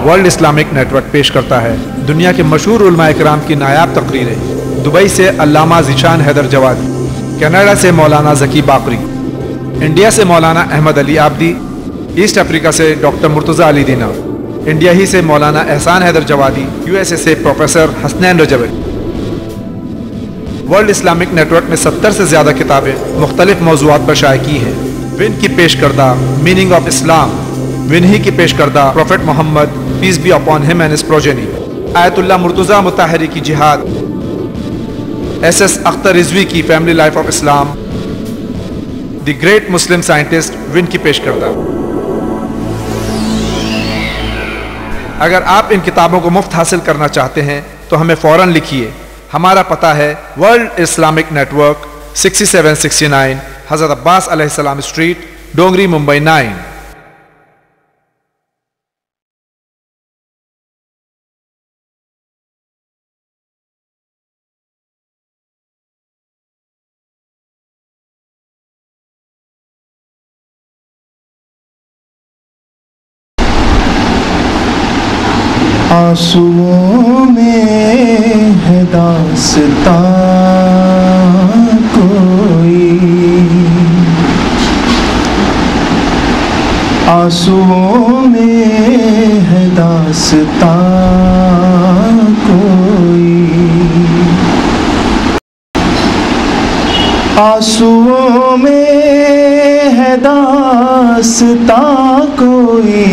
World Islamic net work پیش کرتا ہے دنیا کے مشہور علماء اکرام کی نایاب تقریریں۔ دبئی سے علامہ ذیشان حیدر جوادی، کینیڈا سے مولانا ذکی باقری، انڈیا سے مولانا احمد علی عابدی، ایسٹ افریقہ سے ڈاکٹر مرتضیٰ علی دینا، انڈیا ہی سے Maulana Ehsan Haider Jawadi, U S A سے professor Hasnain Rajabi. World Islamic network میں 70 سے زیادہ کتابیں مختلف موضوعات پر شائع کی ہیں۔ ون کی پیش کردہ میننگ آف اسلام، ون ہی کی پیش کردہ prophet Muhammad peace be upon him and his progeny, آیت اللہ مرتضیٰ مطہری کی جہاد، ایس ایس اختر رضوی کی family life of Islam, the great Muslim scientist, one کی پیش کردہ۔ اگر آپ ان کتابوں کو مفت حاصل کرنا چاہتے ہیں تو ہمیں فوراً لکھیے۔ ہمارا پتہ ہے ورلڈ اسلامک نیٹ ورک 6769 حضرت عباس علیہ السلام اسٹریٹ، ڈونگری، ممبئی 9۔ آنسوؤں میں ہے داستاں کوئی، آنسوؤں میں ہے داستاں کوئی، آنسوؤں میں ہے داستاں کوئی،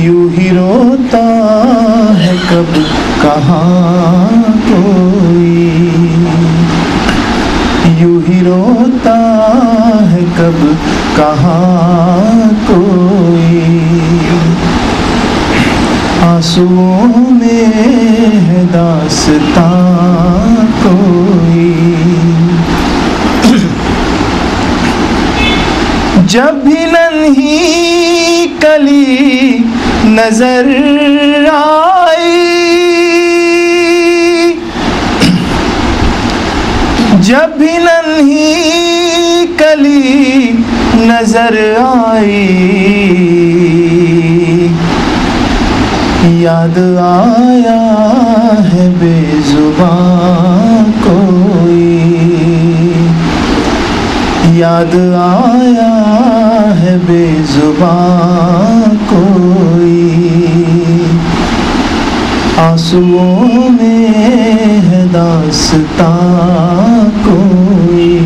یوں ہی روتا ہے کب کہاں کوئی، یوں ہی روتا ہے کب کہاں کوئی، آنسوؤں میں ہے داستاں کوئی۔ جب بھی ننھی کلی نظر آئی، جب بھی ننھی کلی نظر آئی، یاد آیا ہے بے زبان کوئی، یاد آیا ہے بے زبان کوئی، آنسوؤں میں ہے داستاں کوئی۔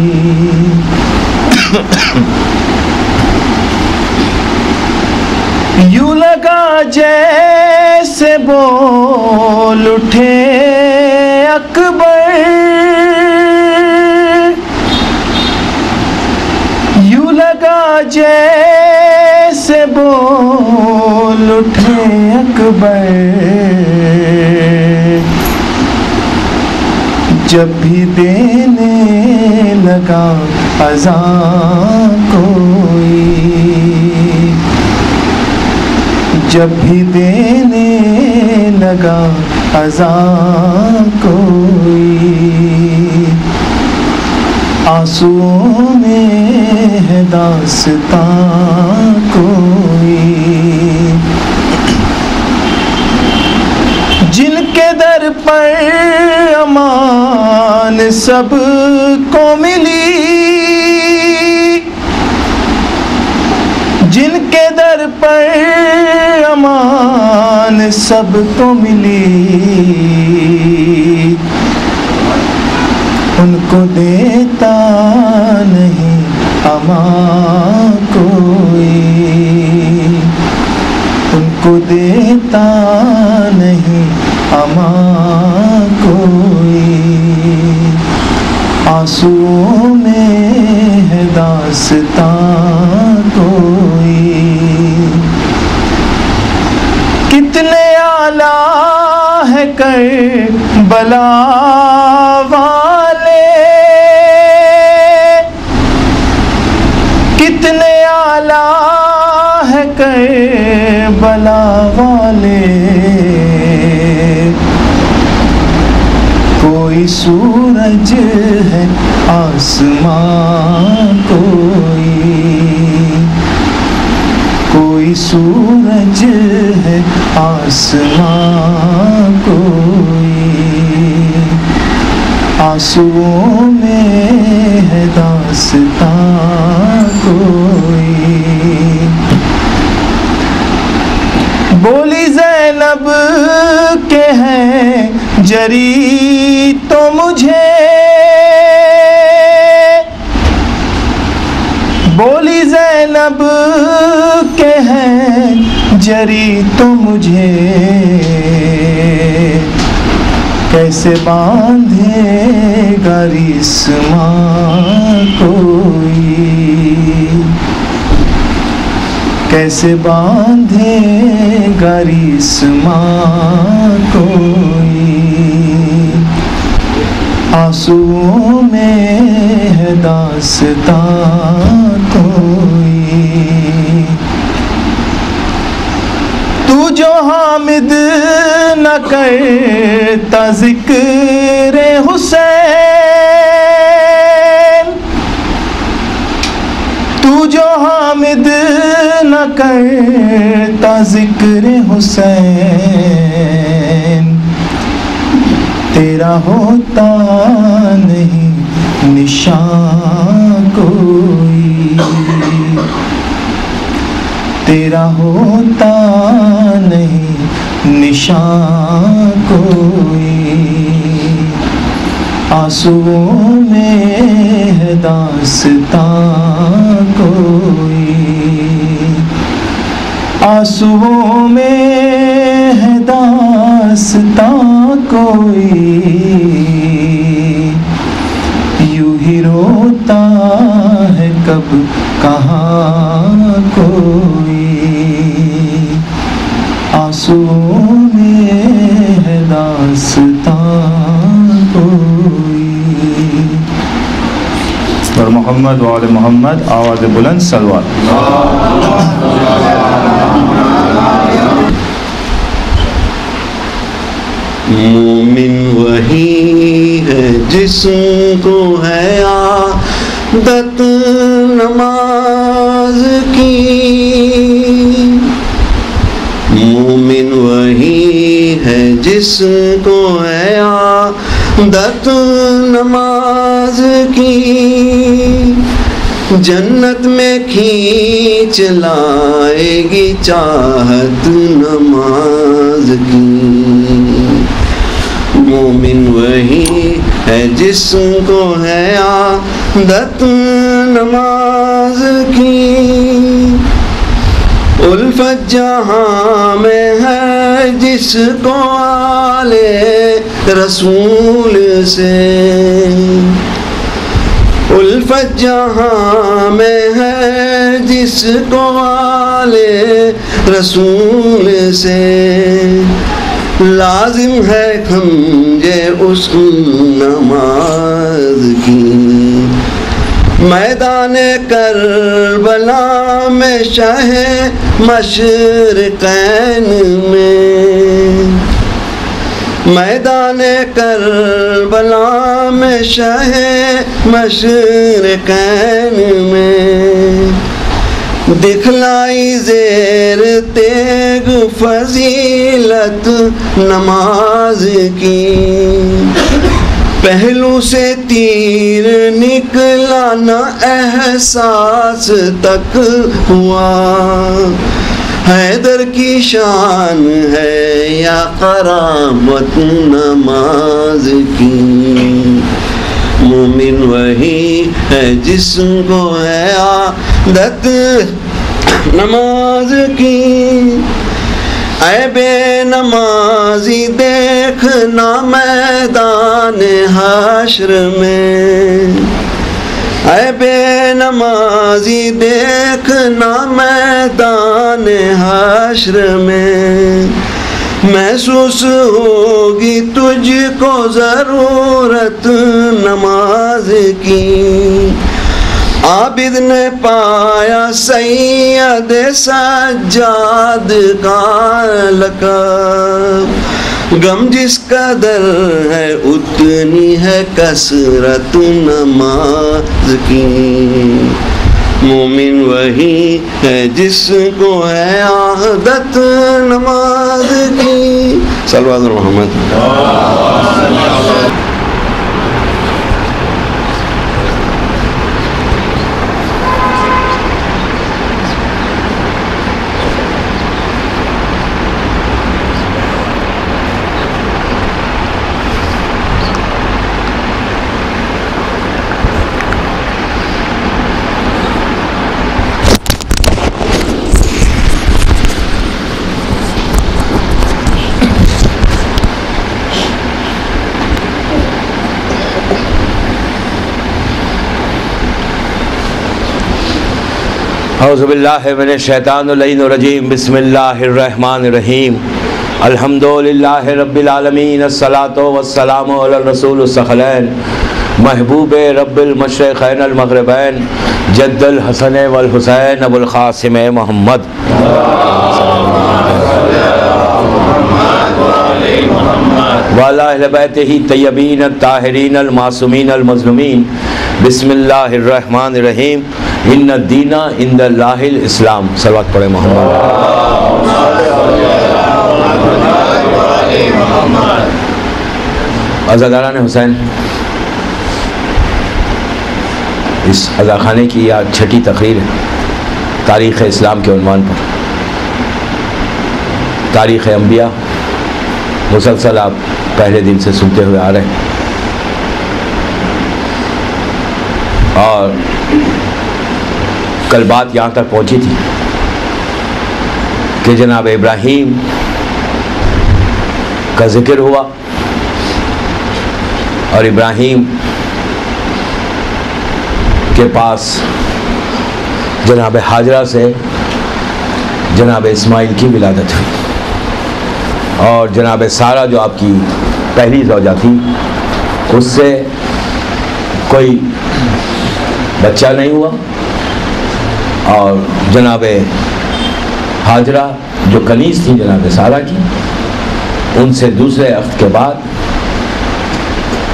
یوں لگا جیسے بول اٹھے اکبر، یوں لگا جیسے بول اٹھے اکبر، جب بھی دینے لگا اذان کوئی، جب بھی دینے لگا اذان کوئی، آنسوؤں میں ہے داستاں کوئی، جن کے در پر امان سب کو ملی، جن کے در پر امان سب کو ملی، ان کو دیتا نہیں امان کوئی، ان کو دیتا نہیں امان کوئی، آنسوؤں میں ہے داستاں کوئی۔ کتنے اعلیٰ ہے کربلا والے، کتنے اعلیٰ ہے کربلا والے، کوئی سورج ہے آسمان کوئی، کوئی کوئی سورج ہے آسمان کوئی، آنسوؤں میں ہے داستان کوئی۔ بولی زینب کہ ہے جری تو مجھے، بولی زینب کہ ہے جری تو مجھے، کیسے باندھے گا ریسمان کوئی، کیسے باندھے گا ریسمان کوئی، آنسوؤں میں ہے داستان کوئی۔ تو جو حامد نہ کرتا ذکر حسین، تو جو حامد نہ کرتا ذکر حسین، تیرا ہوتا نہیں نشان کوئی، تیرا ہوتا نہیں نشان کوئی، آنسوؤں میں ہے داستان کوئی، آنسوؤں میں ہے داستان کوئی، یوں ہی روتا ہے کب کہاں کوئی، آنسوؤں میں ہے داستان کوئی۔ اور محمد و آل محمد، آواز بلند صلوات۔ مومن وہی ہے جس کو ہے عادت نماز کی، مومن وہی ہے جس کو ہے عادت نماز کی، جنت میں کھینچ لائے گی چاہت نماز کی۔ مومن وہی ہے جس کو ہے عادت نماز کی، الفت جہاں میں ہے جس کو آل رسول سے، الفت جہاں میں ہے جس کو آل رسول سے، لازم ہے سمجھے اس نماز کی، میدان کربلا میں شہ مشرقین میں، میدان کربلا میں شہ مشرقین میں، دکھلائی زیر تیغ فضیلت نماز کی، پہلو سے تیر نکلا نہ احساس تک ہوا، حیدر کی شان ہے یا قرابت نماز کی، مومن وہی ہے جس کو ہے عادت نماز کی، اے بے نمازی دیکھنا میدان حشر میں، اے بے نمازی دیکھنا میدان حشر میں، محسوس ہوگی تجھ کو ضرورت نماز کی، عابد نے پایا سید سجاد کا لقب، غم جس قدر ہے اتنی ہے کثرت نماز کی، مومن وہی ہے جس کو ہے عادت نماز کی. صلوات محمد. اعوذ باللہ من الشیطان اللعین الرجیم. بسم اللہ الرحمن الرحیم. الحمدللہ رب العالمین. الصلاۃ والسلام علی الرسول الثقلین محبوب رب المشرقین المغربین جد الحسن والحسین ابو القاسم محمد. وعلی اہل بیتہ الطیبین الطاہرین المعصومین المظلومین. بسم اللہ الرحمن الرحیم. ان الدین عند اللہ الاسلام. صلوات پڑھے محمد. عزاداران حسین، اس عزاخانے کی آج چھٹی تقریر ہے تاریخ اسلام کے عنوان پر. تاریخ انبیاء مسلسل آپ پہلے دن سے سنتے ہوئے آ رہے ہیں، اور کل بات یہاں تک پہنچی تھی کہ جناب ابراہیم کا ذکر ہوا، اور ابراہیم کے پاس جناب حاجرہ سے جناب اسماعیل کی ولادت ہوئی، اور جناب سارہ جو آپ کی پہلی زوجہ تھی اس سے کوئی بچہ نہیں ہوا، اور جناب حاجرہ جو کنیز تھی جناب سارہ کی، ان سے دوسرے عقد کے بعد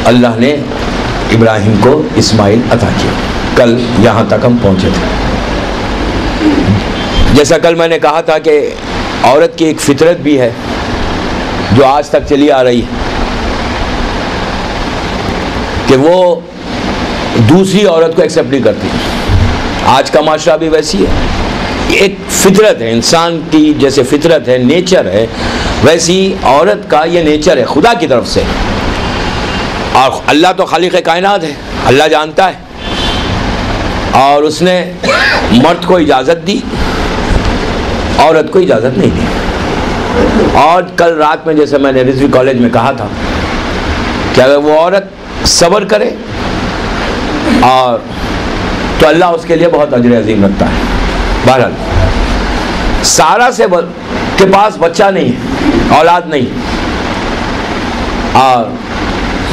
اللہ نے ابراہیم کو اسماعیل عطا کیا. کل یہاں تک ہم پہنچے تھے. جیسا کل میں نے کہا تھا کہ عورت کی ایک فطرت بھی ہے جو آج تک چلی آ رہی ہے کہ وہ دوسری عورت کو ایکسیپٹ نہیں کرتی. آج کا معاشرہ بھی ویسی ہے. ایک فطرت ہے انسان کی، جیسے فطرت ہے، نیچر ہے، ویسی عورت کا یہ نیچر ہے خدا کی طرف سے. اور اللہ تو خالق کائنات ہے، اللہ جانتا ہے، اور اس نے مرد کو اجازت دی، عورت کو اجازت نہیں دی. اور کل رات میں جیسے میں نے رضوی کالج میں کہا تھا کہ اگر وہ عورت صبر کرے اور تو اللہ اس کے لیے بہت اجر عظیم رکھتا ہے. بہرحال سارہ سے کے پاس بچہ نہیں ہے، اولاد نہیں، اور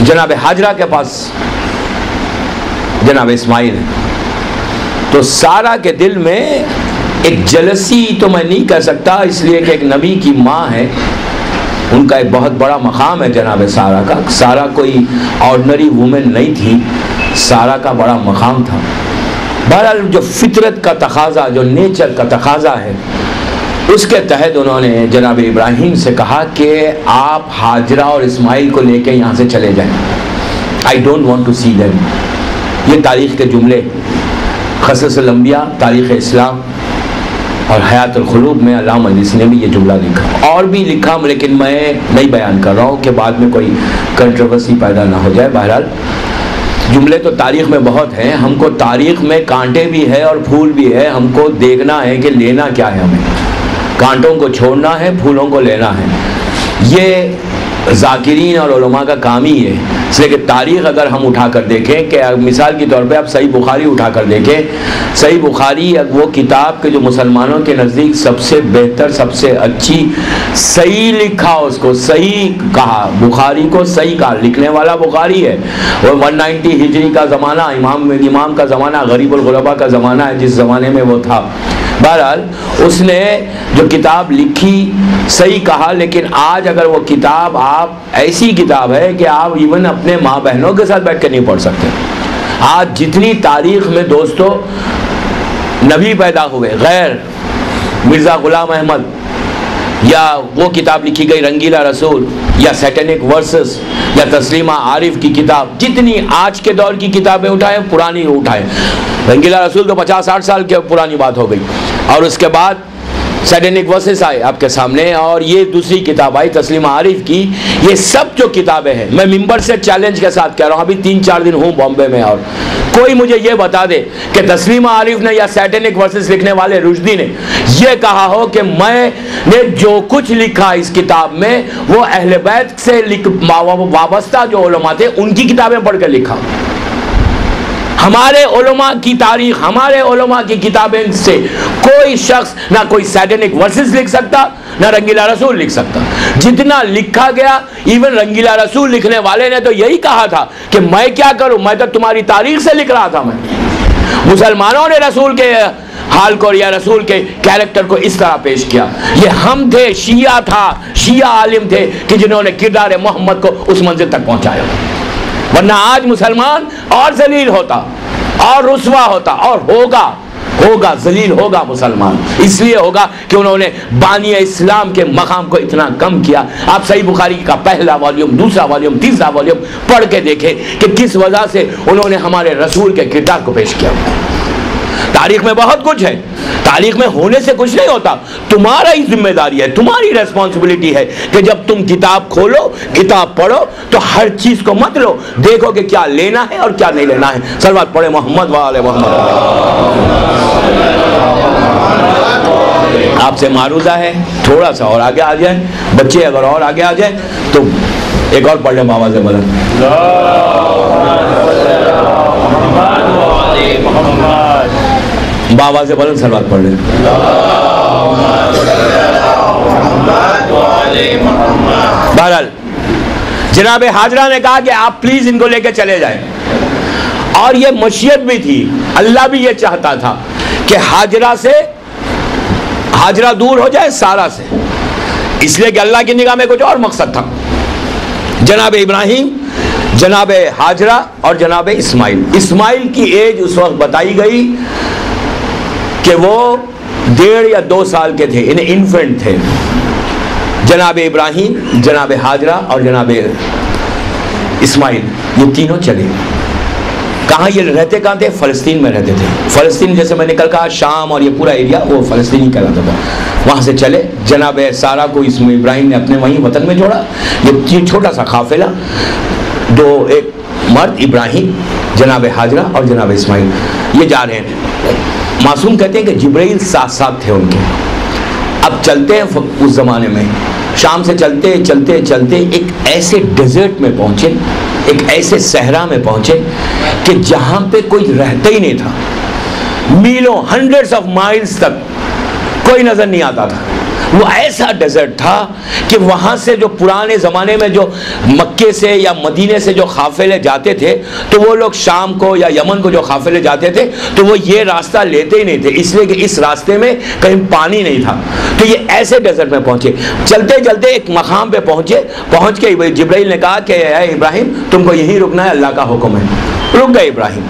جناب حاجرہ کے پاس جناب اسماعیل ہے. تو سارہ کے دل میں ایک جلسی تو میں نہیں کہہ سکتا، اس لیے کہ ایک نبی کی ماں ہے، ان کا ایک بہت بڑا مقام ہے جناب سارہ کا. سارہ کوئی آرڈنری وومن نہیں تھی، سارہ کا بڑا مقام تھا. بہرحال جو فطرت کا تقاضا، جو نیچر کا تقاضا ہے، اس کے تحت انہوں نے جناب ابراہیم سے کہا کہ آپ حاجرہ اور اسماعیل کو لے کے یہاں سے چلے جائیں. I don't want to see them. یہ تاریخ کے جملے قصص الانبیاء، تاریخ اسلام اور حیات القلوب میں علامہ مجلسی نے بھی یہ جملہ لکھا، اور بھی لکھا، لیکن میں نہیں بیان کر رہا ہوں کہ بعد میں کوئی کنٹروورسی پیدا نہ ہو جائے. بہرحال جملے تو تاریخ میں بہت ہیں، ہم کو تاریخ میں کانٹے بھی ہے اور پھول بھی ہے. ہم کو دیکھنا ہے کہ لینا کیا ہے، ہمیں کانٹوں کو چھوڑنا ہے، پھولوں کو لینا ہے. یہ ذاکرین اور علماء کا کام ہی ہے. اس لیے کہ تاریخ اگر ہم اٹھا کر دیکھیں، کہ مثال کے طور پہ آپ صحیح بخاری اٹھا کر دیکھیں، صحیح بخاری وہ کتاب کے جو مسلمانوں کے نزدیک سب سے بہتر، سب سے اچھی، صحیح لکھا، اس کو صحیح کہا، بخاری کو صحیح کہا، لکھنے والا بخاری ہے. وہ 190 ہجری کا زمانہ، امام کا زمانہ، غریب الغربا کا زمانہ ہے جس زمانے میں وہ تھا. بہرحال اس نے جو کتاب لکھی صحیح کہا، لیکن آج اگر وہ کتاب آپ ایسی کتاب ہے کہ آپ ایون اپنے ماں بہنوں کے ساتھ بیٹھ کے نہیں پڑھ سکتے. آج جتنی تاریخ میں دوستو نبی پیدا ہوئے غیر مرزا غلام احمد یا وہ کتاب لکھی گئی رنگیلا رسول یا سیٹینک ورسز یا تسلیمہ عارف کی کتاب، جتنی آج کے دور کی کتابیں اٹھائیں پرانی اٹھائیں، رنگیلا رسول تو 50-60 سال کی پرانی بات ہو گئی، اور اس کے بعد سیٹینک ورسز آئے آپ کے سامنے، اور یہ دوسری کتاب آئی تسلیمہ عارف کی. یہ سب جو کتابیں ہیں میں ممبر سے چیلنج کے ساتھ کہہ رہا ہوں، ابھی 3-4 دن ہوں بامبے میں، اور کوئی مجھے یہ بتا دے کہ تسلیمہ عارف نے یا سیٹینک ورسز لکھنے والے رشدی نے یہ کہا ہو کہ میں نے جو کچھ لکھا اس کتاب میں وہ اہل بیت سے وابستہ جو علماء تھے ان کی کتابیں پڑھ کے لکھا. ہمارے علماء کی تاریخ، ہمارے علماء کی کتابیں سے کوئی شخص نہ کوئی سیٹینک ورسز لکھ سکتا نہ رنگیلا رسول لکھ سکتا. جتنا لکھا گیا ایون رنگیلا رسول لکھنے والے نے تو یہی کہا تھا کہ میں کیا کروں، میں تو تمہاری تاریخ سے لکھ رہا تھا. میں مسلمانوں نے رسول کے حال کو یا رسول کے کیریکٹر کو اس طرح پیش کیا. یہ ہم تھے، شیعہ تھا، شیعہ عالم تھے کہ جنہوں نے کردار محمد کو اس منزل تک پہنچایا، ورنہ آج مسلمان اور ذلیل ہوتا اور رسوا ہوتا، اور ہوگا ذلیل ہوگا مسلمان. اس لیے ہوگا کہ انہوں نے بانی اسلام کے مقام کو اتنا کم کیا. آپ صحیح بخاری کا پہلا والیوم، دوسرا والیوم، تیسرا والیوم پڑھ کے دیکھیں کہ کس وجہ سے انہوں نے ہمارے رسول کے کردار کو پیش کیا. تاریخ میں بہت کچھ ہے، تاریخ میں ہونے سے کچھ نہیں ہوتا. تمہارا ہی ذمہ داری ہے، تمہاری ریسپانسبلٹی ہے کہ جب تم کتاب کھولو، کتاب پڑھو تو ہر چیز کو مت لو، دیکھو کہ کیا لینا ہے اور کیا نہیں لینا ہے. صلوات پڑھے محمد وآل محمد. آپ سے معروضہ ہے تھوڑا سا اور آگے آ جائیں، بچے اگر اور آگے آ جائیں تو ایک اور پڑھ لیں باواز بلند. باواز بلند صلوات پڑھ لیں. بہرحال جناب حاجرہ نے کہا کہ آپ پلیز ان کو لے کے چلے جائیں، اور یہ مشیت بھی تھی، اللہ بھی یہ چاہتا تھا کہ حاجرہ دور ہو جائے سارا سے، اس لیے کہ اللہ کی نگاہ میں کچھ اور مقصد تھا. جناب ابراہیم، جناب حاجرہ اور جناب اسماعیل کی ایج اس وقت بتائی گئی کہ وہ 1.5 یا 2 سال کے تھے، انہیں انفنٹ تھے. جناب ابراہیم، جناب حاجرہ اور جناب اسماعیل یہ تینوں چلے. کہاں یہ رہتے کہاں تھے؟ فلسطین میں رہتے تھے. فلسطین جیسے میں نے کل کہا شام اور یہ پورا ایریا وہ فلسطینی کہلاتا تھا. وہاں سے چلے. جناب سارہ کو ابراہیم نے اپنے وہیں وطن میں چھوڑا. یہ چھوٹا سا قافلہ، ایک مرد ابراہیم، جناب حاجرہ اور جناب اسماعیل یہ جا رہے ہیں. معصوم کہتے ہیں کہ جبرائیل ساتھ تھے ان کے. اب چلتے ہیں اس زمانے میں، شام سے چلتے چلتے چلتے ایک ایسے ڈیزرٹ میں پہنچے، ایک ایسے صحرا میں پہنچے کہ جہاں پہ کوئی رہتا ہی نہیں تھا. میلوں، ہنڈریڈز آف مائلز تک کوئی نظر نہیں آتا تھا. وہ ایسا ڈیزرٹ تھا کہ وہاں سے جو پرانے زمانے میں جو مکے سے یا مدینے سے جو قافلے جاتے تھے تو وہ لوگ شام کو یا یمن کو جو قافلے جاتے تھے تو وہ یہ راستہ لیتے ہی نہیں تھے، اس لیے کہ اس راستے میں کہیں پانی نہیں تھا. تو یہ ایسے ڈیزرٹ میں پہنچے. چلتے چلتے ایک مقام پہ پہنچ کے جبرائیل نے کہا کہ اے ابراہیم تم کو یہیں رکنا ہے، اللہ کا حکم ہے. رک گئے ابراہیم.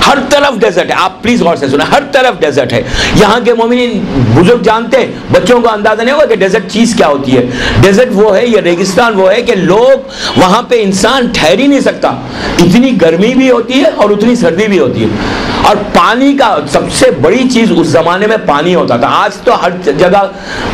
ہر طرف ڈیزرٹ ہے، آپ پلیز غور سے سنیں، ہر طرف ڈیزرٹ ہے. یہاں کے مومنین بزرگ جانتے ہیں، بچوں کو اندازہ نہیں ہوگا کہ ڈیزرٹ چیز کیا ہوتی ہے. ڈیزرٹ وہ ہے، یہ ریگستان وہ ہے کہ لوگ وہاں پہ انسان ٹھہر ہی نہیں سکتا. اتنی گرمی بھی ہوتی ہے اور اتنی سردی بھی ہوتی ہے. اور پانی کا سب سے بڑی چیز اس زمانے میں پانی ہوتا تھا. آج تو ہر جگہ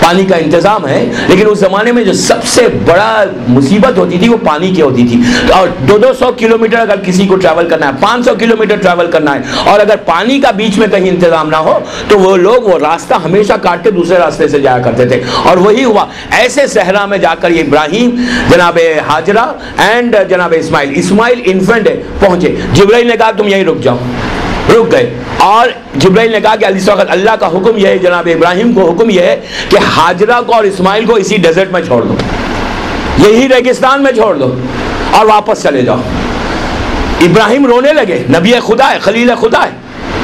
پانی کا انتظام ہے، لیکن اس زمانے میں جو سب سے بڑا مصیبت ہوتی تھی وہ پانی کی ہوتی تھی. اور 200 کلومیٹر اگر کسی کو ٹریول کرنا ہے، 500 کلومیٹر ٹریول کرنا ہے، اور اگر پانی کا بیچ میں کہیں انتظام نہ ہو تو وہ لوگ وہ راستہ ہمیشہ کاٹ کے دوسرے راستے سے جایا کرتے تھے. اور وہی ہوا. ایسے صحرا میں جا کر یہ ابراہیم، جناب حاجرہ اینڈ جناب اسماعیل انفنٹ ہے، پہنچے. جبرائیل نے کہا تم یہیں رک جاؤ. رک گئے. اور جبرائیل نے کہا کہ اس وقت اللہ کا حکم یہ ہے، جناب ابراہیم کو حکم یہ ہے کہ حاجرہ کو اور اسماعیل کو اسی ڈیزرٹ میں چھوڑ دو، یہی ریگستان میں چھوڑ دو اور واپس چلے جاؤ. ابراہیم رونے لگے. نبی خدا ہے، خلیل خدا ہے.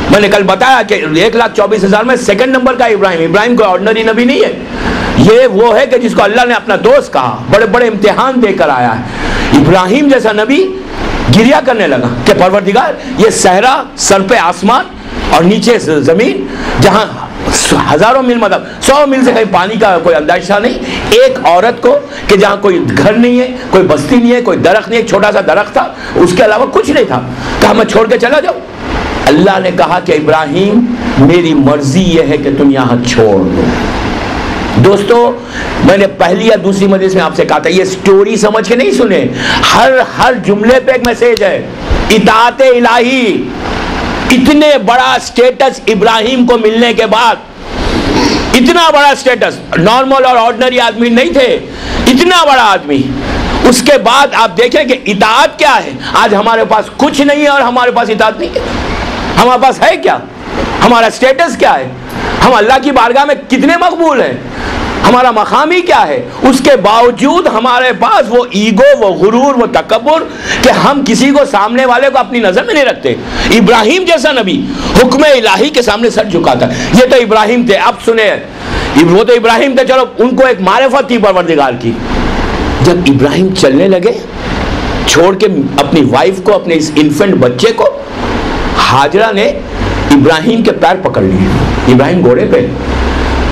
میں نے کل بتایا کہ 1,24,000 میں سیکنڈ نمبر کا ابراہیم کوئی آرڈنری نبی نہیں ہے. یہ وہ ہے کہ جس کو اللہ نے اپنا دوست کہا، بڑے بڑے امتحان دے کر آیا ہے. ابراہیم جیسا نبی گریا کرنے لگا کہ پروردگار یہ صحرا، سر پہ آسمان اور نیچے زمین جہاں ہزاروں میل مطلب 100 میل سے کہیں پانی کا کوئی اندازہ نہیں. ایک عورت کو کہ جہاں کوئی گھر نہیں ہے, کوئی بستی نہیں ہے, کوئی درخت نہیں ہے, ایک چھوٹا سا درخت تھا, اس کے علاوہ کچھ نہیں تھا, کہا میں چھوڑ کے چلا جاؤں. اللہ نے کہا کہ ابراہیم میری مرضی یہ ہے کہ تم یہاں چھوڑ دو. دوستو میں نے پہلی یا دوسری مجلس میں آپ سے کہا تھا یہ سٹوری سمجھ کے نہیں سنے, ہر جملے پہ ایک میسج ہے. اطاعت الہی, اتنے بڑا سٹیٹس ابراہیم کو ملنے کے بعد, اتنا بڑا سٹیٹس, نارمل اور آرڈنری آدمی نہیں تھے, اتنا بڑا آدمی. اس کے بعد آپ دیکھیں کہ اطاعت کیا ہے. آج ہمارے پاس کچھ نہیں ہے اور ہمارے پاس اطاعت نہیں ہے. ہمارے پاس ہے کیا؟ ہمارا سٹیٹس کیا ہے؟ ہم اللہ کی بارگاہ میں کتنے مقبول ہیں؟ ہمارا مقام ہی کیا ہے؟ اس کے باوجود ہمارے پاس وہ ایگو, وہ غرور, وہ تکبر کہ ہم کسی کو, سامنے والے کو اپنی نظر میں نہیں رکھتے. ابراہیم جیسا نبی حکم الہی کے سامنے سر جھکاتا. یہ تو ابراہیم تھے. اب سنیں, وہ تو ابراہیم تھے, چلو ان کو ایک معرفت تھی پروردگار کی. جب ابراہیم چلنے لگے چھوڑ کے اپنی وائف کو, اپنے اس انفنٹ بچے کو, ہاجرہ نے ابراہیم کے پیر پکڑ لیے. ابراہیم گھوڑے پہ.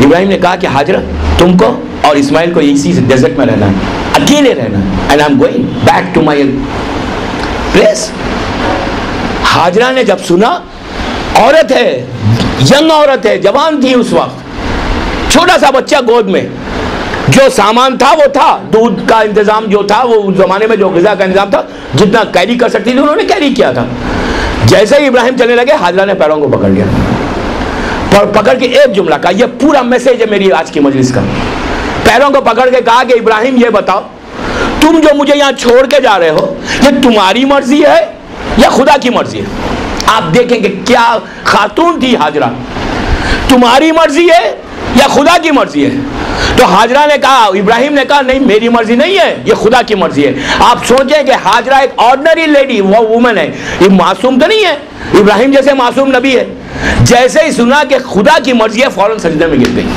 ابراہیم نے کہا کہ ہاجرہ تم کو اور اسماعیل کو اسی ڈیزرٹ میں رہنا ہے, اکیلے رہنا ہے. And I am going back to my place. Hajra نے جب سنا, عورت ہے, ینگ عورت ہے, جوان تھی اس وقت, چھوٹا سا بچہ گود میں, جو سامان تھا وہ تھا, دودھ کا انتظام جو تھا, وہ اس زمانے میں جو غذا کا انتظام تھا, جتنا کیری کر سکتی تھی انہوں نے کیری کیا تھا. جیسے ہی ابراہیم چلنے لگے, ہاجرہ نے پیروں کو پکڑ لیا, پکڑ کے ایک جملہ کہا, یہ پورا میسج ہے میری آج کی مجلس کا. پیروں کو پکڑ کے کہا کہ ابراہیم یہ بتاؤ, تم جو مجھے یہاں چھوڑ کے جا رہے ہو, یہ تمہاری مرضی ہے یا خدا کی مرضی ہے؟ آپ دیکھیں کہ کیا خاتون تھی ہاجرہ, تمہاری مرضی ہے یا خدا کی مرضی ہے؟ تو ہاجرہ نے کہا, ابراہیم نے کہا نہیں میری مرضی نہیں ہے, یہ خدا کی مرضی ہے. آپ سوچیں کہ ہاجرہ ایک آرڈنری لیڈی, وہ وومن ہے, یہ معصوم تو نہیں ہے, ابراہیم جیسے معصوم نبی ہے. جیسے ہی سنا کہ خدا کی مرضی ہے, فوراً سجدے میں گر گئی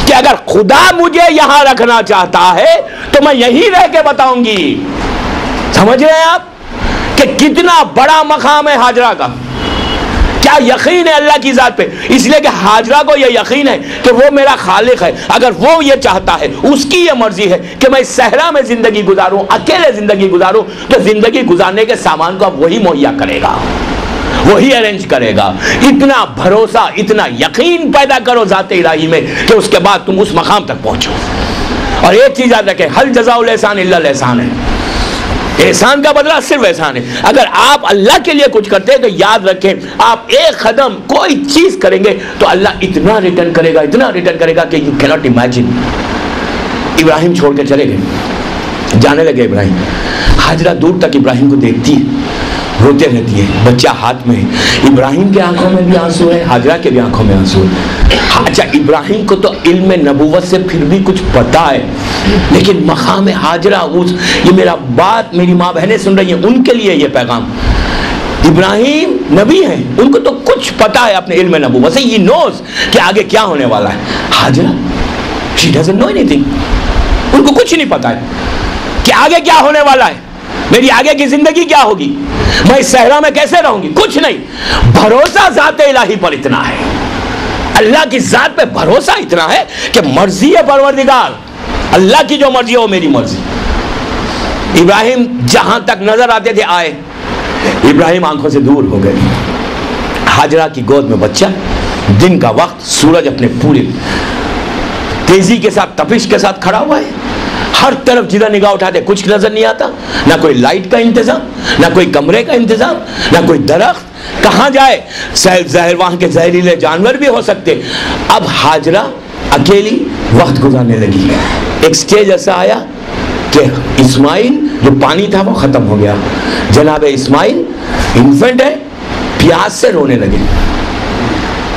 کہ اگر خدا مجھے یہاں رکھنا چاہتا ہے تو میں یہیں رہ کے بتاؤں گی. سمجھ رہے ہیں آپ کہ کتنا بڑا مقام ہے ہاجرہ کا؟ کیا یقین ہے اللہ کی ذات پہ. اس لیے کہ ہاجرہ کو یہ یقین ہے کہ وہ میرا خالق ہے. اگر وہ یہ چاہتا ہے, اس کی یہ مرضی ہے کہ میں اس صحرا میں زندگی گزاروں, اکیلے زندگی گزاروں, تو زندگی گزارنے کے سامان کو اب وہی مہیا کرے گا, وہی ارینج کرے گا. اتنا بھروسہ, اتنا یقین پیدا کرو ذات الہی میں کہ اس کے بعد تم اس مقام تک پہنچو. اور ایک چیز یاد رکھیں, حل جزاء الاحسان الا الاحسان ہے. احسان کا بدلہ صرف احسان ہے. اگر آپ اللہ کے لیے کچھ کرتے ہیں تو یاد رکھیں, آپ ایک قدم کوئی چیز کریں گے تو اللہ اتنا ریٹرن کرے گا, اتنا ریٹرن کرے گا کہ یو کی ناٹ امیجن. ابراہیم چھوڑ کے چلے گئے, جانے لگے ابراہیم. ہاجرہ دور تک ابراہیم کو دیکھتی ہے, روتے رہتی ہے, بچہ ہاتھ میں. ابراہیم کے آنکھوں میں بھی آنسو ہے, ہاجرہ کے بھی آنکھوں میں آنسو ہے. اچھا, ابراہیم کو تو علم نبوت سے پھر بھی کچھ پتا ہے, لیکن مقام ہاجرہ, یہ میرا بات میری ماں بہنیں سن رہی ہیں, ان کے لیے یہ پیغام. ابراہیم نبی ہیں, ان کو تو کچھ پتا ہے اپنے علم نبوت سے, یہ نوز کہ آگے کیا ہونے والا ہے. Hajra she doesn't know anything, ان کو کچھ نہیں پتا ہے کہ آگے کیا ہونے والا ہے, میری آگے کی زندگی کیا ہوگی, میں اس صحرا میں کیسے رہوں گی, کچھ نہیں. بھروسہ ذات الہی پر اتنا ہے, اللہ کی ذات پہ بھروسہ اتنا ہے کہ مرضی ہے پروردگار, اللہ کی جو مرضی ہے وہ میری مرضی. ابراہیم جہاں تک نظر آتے تھے آئے, ابراہیم آنکھوں سے دور ہو گئے. ہاجرہ کی گود میں بچہ, دن کا وقت, سورج اپنے پورے تیزی کے ساتھ, تپش کے ساتھ کھڑا ہوا ہے. ہر طرف جدھر نگاہ اٹھاتے کچھ نظر نہیں آتا, نہ کوئی لائٹ کا انتظام, نہ کوئی کمرے کا انتظام, نہ کوئی درخت. کہاں جائے, زہر وہاں کے زہریلے جانور بھی ہو سکتے. اب ہاجرہ اکیلی وقت گزارنے لگی. ایک سٹیج ایسا آیا کہ اسماعیل جو پانی تھا وہ ختم ہو گیا. جناب اسماعیل انفنٹ ہے, پیاس سے رونے لگے,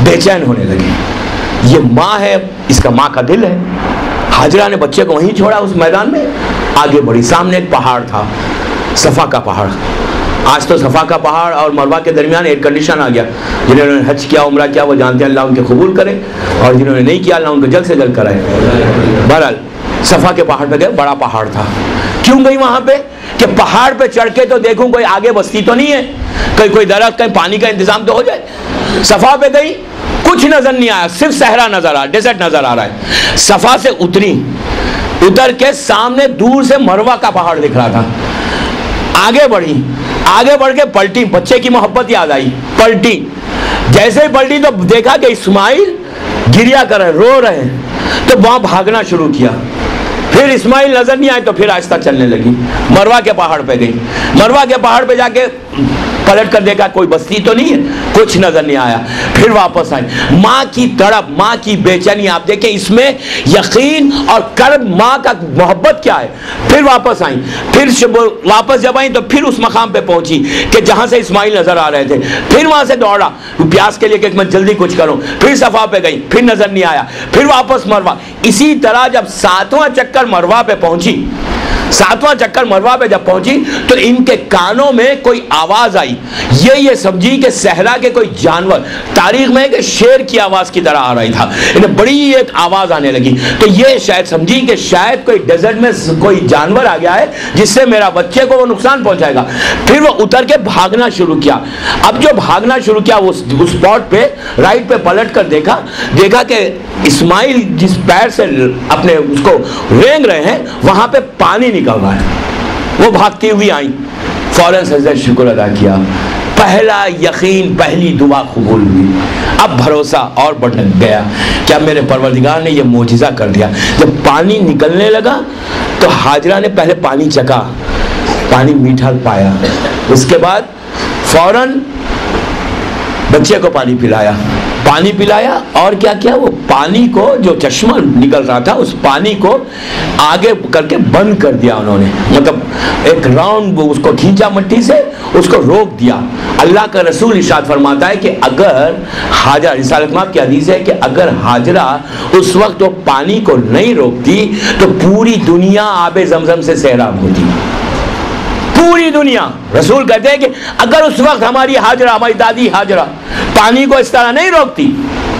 بے چین ہونے لگے. یہ ماں ہے, اس کا ماں کا دل ہے. ہاجرہ نے بچے کو وہیں چھوڑا اس میدان میں, آگے بڑھی. سامنے ایک پہاڑ تھا, صفا کا پہاڑ. آج تو صفا کا پہاڑ اور مروہ کے درمیان ایئر کنڈیشن آ گیا. جنہوں نے حج کیا, عمرہ کیا, وہ جانتے ہیں, اللہ ان کے قبول کرے, اور جنہوں نے نہیں کیا اللہ ان کو جلد سے جلد کرائے. بہرحال صفا کے پہاڑ پہ گئے, بڑا پہاڑ تھا. کیوں گئی وہاں پہ؟ کہ پہاڑ پہ چڑھ کے تو دیکھوں کوئی آگے بستی تو نہیں ہے, کہیں کوئی درخت, کہیں پانی کا انتظام تو ہو جائے. صفا پہ گئی, کچھ نظر نہیں آیا, صرف صحرا نظر آ رہا, ڈیزرٹ نظر آ رہا ہے. صفا سے اتری, اتر کے سامنے دور سے مروہ کا پہاڑ دکھ رہا تھا. آگے بڑھی, آگے بڑھ کے پلٹی, بچے کی محبت یاد آئی, پلٹی. جیسے ہی پلٹی تو دیکھا کہ اسماعیل گریا کر رہے, رو رہے ہیں, تو وہاں بھاگنا شروع کیا. پھر اسماعیل نظر نہیں آئے تو پھر آہستہ چلنے لگی. مروہ کے پہاڑ پہ گئی, مروہ کے پہاڑ پہ جا کے پلٹ کر دیکھا کوئی بستی تو نہیں ہے, کچھ نظر نہیں آیا. پھر واپس آئی. ماں کی تڑپ, ماں کی بے چینی, آپ دیکھیں اس میں یقین اور کرب, ماں کا محبت کیا ہے. پھر واپس آئیں, پھر واپس جب آئیں تو پھر اس مقام پہ پہنچی کہ جہاں سے اسماعیل نظر آ رہے تھے. پھر وہاں سے دوڑا پیاس کے لیے کہ میں جلدی کچھ کروں. پھر صفا پہ گئی, پھر نظر نہیں آیا, پھر واپس مروہ. اسی طرح جب 7واں چکر مروہ پہ پہنچی, 7واں چکر مروہ پہ جب پہنچی تو ان کے کانوں میں کوئی آواز آئی. یہ سمجھی کہ صحرا کے کوئی جانور, تاریخ میں کہ شیر کی آواز کی طرح آ رہی تھا, انہیں بڑی ایک آواز آنے لگی. تو یہ شاید سمجھی کہ شاید کوئی ڈیزرٹ میں کوئی جانور آ گیا ہے جس سے میرا بچے کو وہ نقصان پہنچائے گا. پھر وہ اتر کے بھاگنا شروع کیا. اب جو بھاگنا شروع کیا اس اسپاٹ پہ رائٹ پہ پلٹ کر دیکھا کہ اسماعیل جس پیر سے اپنے اس کو رینگ رہے ہیں وہاں پہ پانی نکل رہا ہے. وہ بھاگتی ہوئی آئیں, فوراً سجدہ شکر ادا کیا. پہلا یقین, پہلی دعا قبول ہوئی. اب بھروسہ اور بڑھ گیا کہ اب میرے پروردگار نے یہ معجزہ کر دیا. جب پانی نکلنے لگا تو ہاجرہ نے پہلے پانی چکھا, پانی میٹھا پایا. اس کے بعد فوراً بچے کو پانی پلایا, پانی پلایا اور کیا کیا, وہ پانی کو جو چشمہ نکل رہا تھا اس پانی کو آگے کر کے بند کر دیا انہوں نے. مطلب ایک راؤنڈ اس کو کھینچا مٹی سے, اس کو روک دیا. اللہ کا رسول ارشاد فرماتا ہے کہ اگر ہاجرہ, رسالت مآب کی حدیث ہے کہ اگر ہاجرہ اس وقت وہ پانی کو نہیں روکتی تو پوری دنیا آب زمزم سے سیراب ہوتی, پوری دنیا. رسول کہتے ہیں کہ اگر اس وقت ہماری ہاجرہ, ہماری دادی ہاجرہ پانی کو اس طرح نہیں روکتی,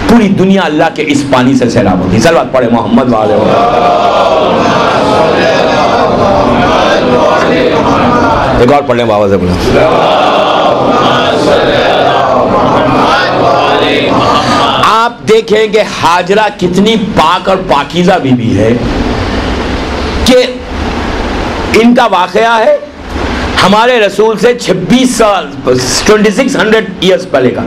پوری دنیا اللہ کے اس پانی سے سیراب ہوتی. صلوات پڑھے محمد وعلہ ایک اور پڑھ لیں بابا سے بولا. آپ دیکھیں کہ ہاجرہ کتنی پاک اور پاکیزہ بی بی ہے کہ ان کا واقعہ ہے ہمارے رسول سے 26 سال 2600 ایئرز پہلے کا.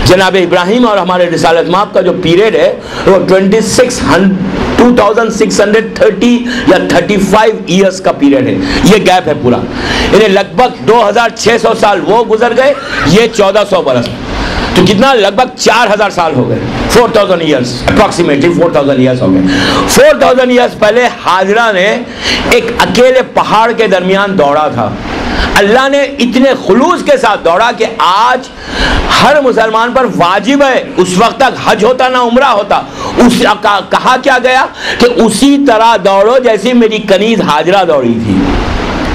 جناب ابراہیم اور ہمارے رسالت مآب کا جو پیریڈ ہے وہ 2630 یا 35 ایئرز کا پیریڈ ہے. یہ گیپ ہے پورا. انہیں لگ بھگ 2600 سال وہ گزر گئے, یہ 1400 برس, تو کتنا لگ بھگ 4000 سال ہو گئے. 4000 ایئرز, اپروکسیمیٹلی 4000 ایئرز ہو گئے. 4000 ایئرز پہلے ہاجرہ نے ایک اکیلے پہاڑ کے درمیان دوڑا تھا. اللہ نے اتنے خلوص کے ساتھ دوڑا کہ آج ہر مسلمان پر واجب ہے, اس وقت تک حج ہوتا نہ عمرہ ہوتا, کہا کیا گیا کہ اسی طرح دوڑو جیسی میری کنیز ہاجرہ دوڑی تھی.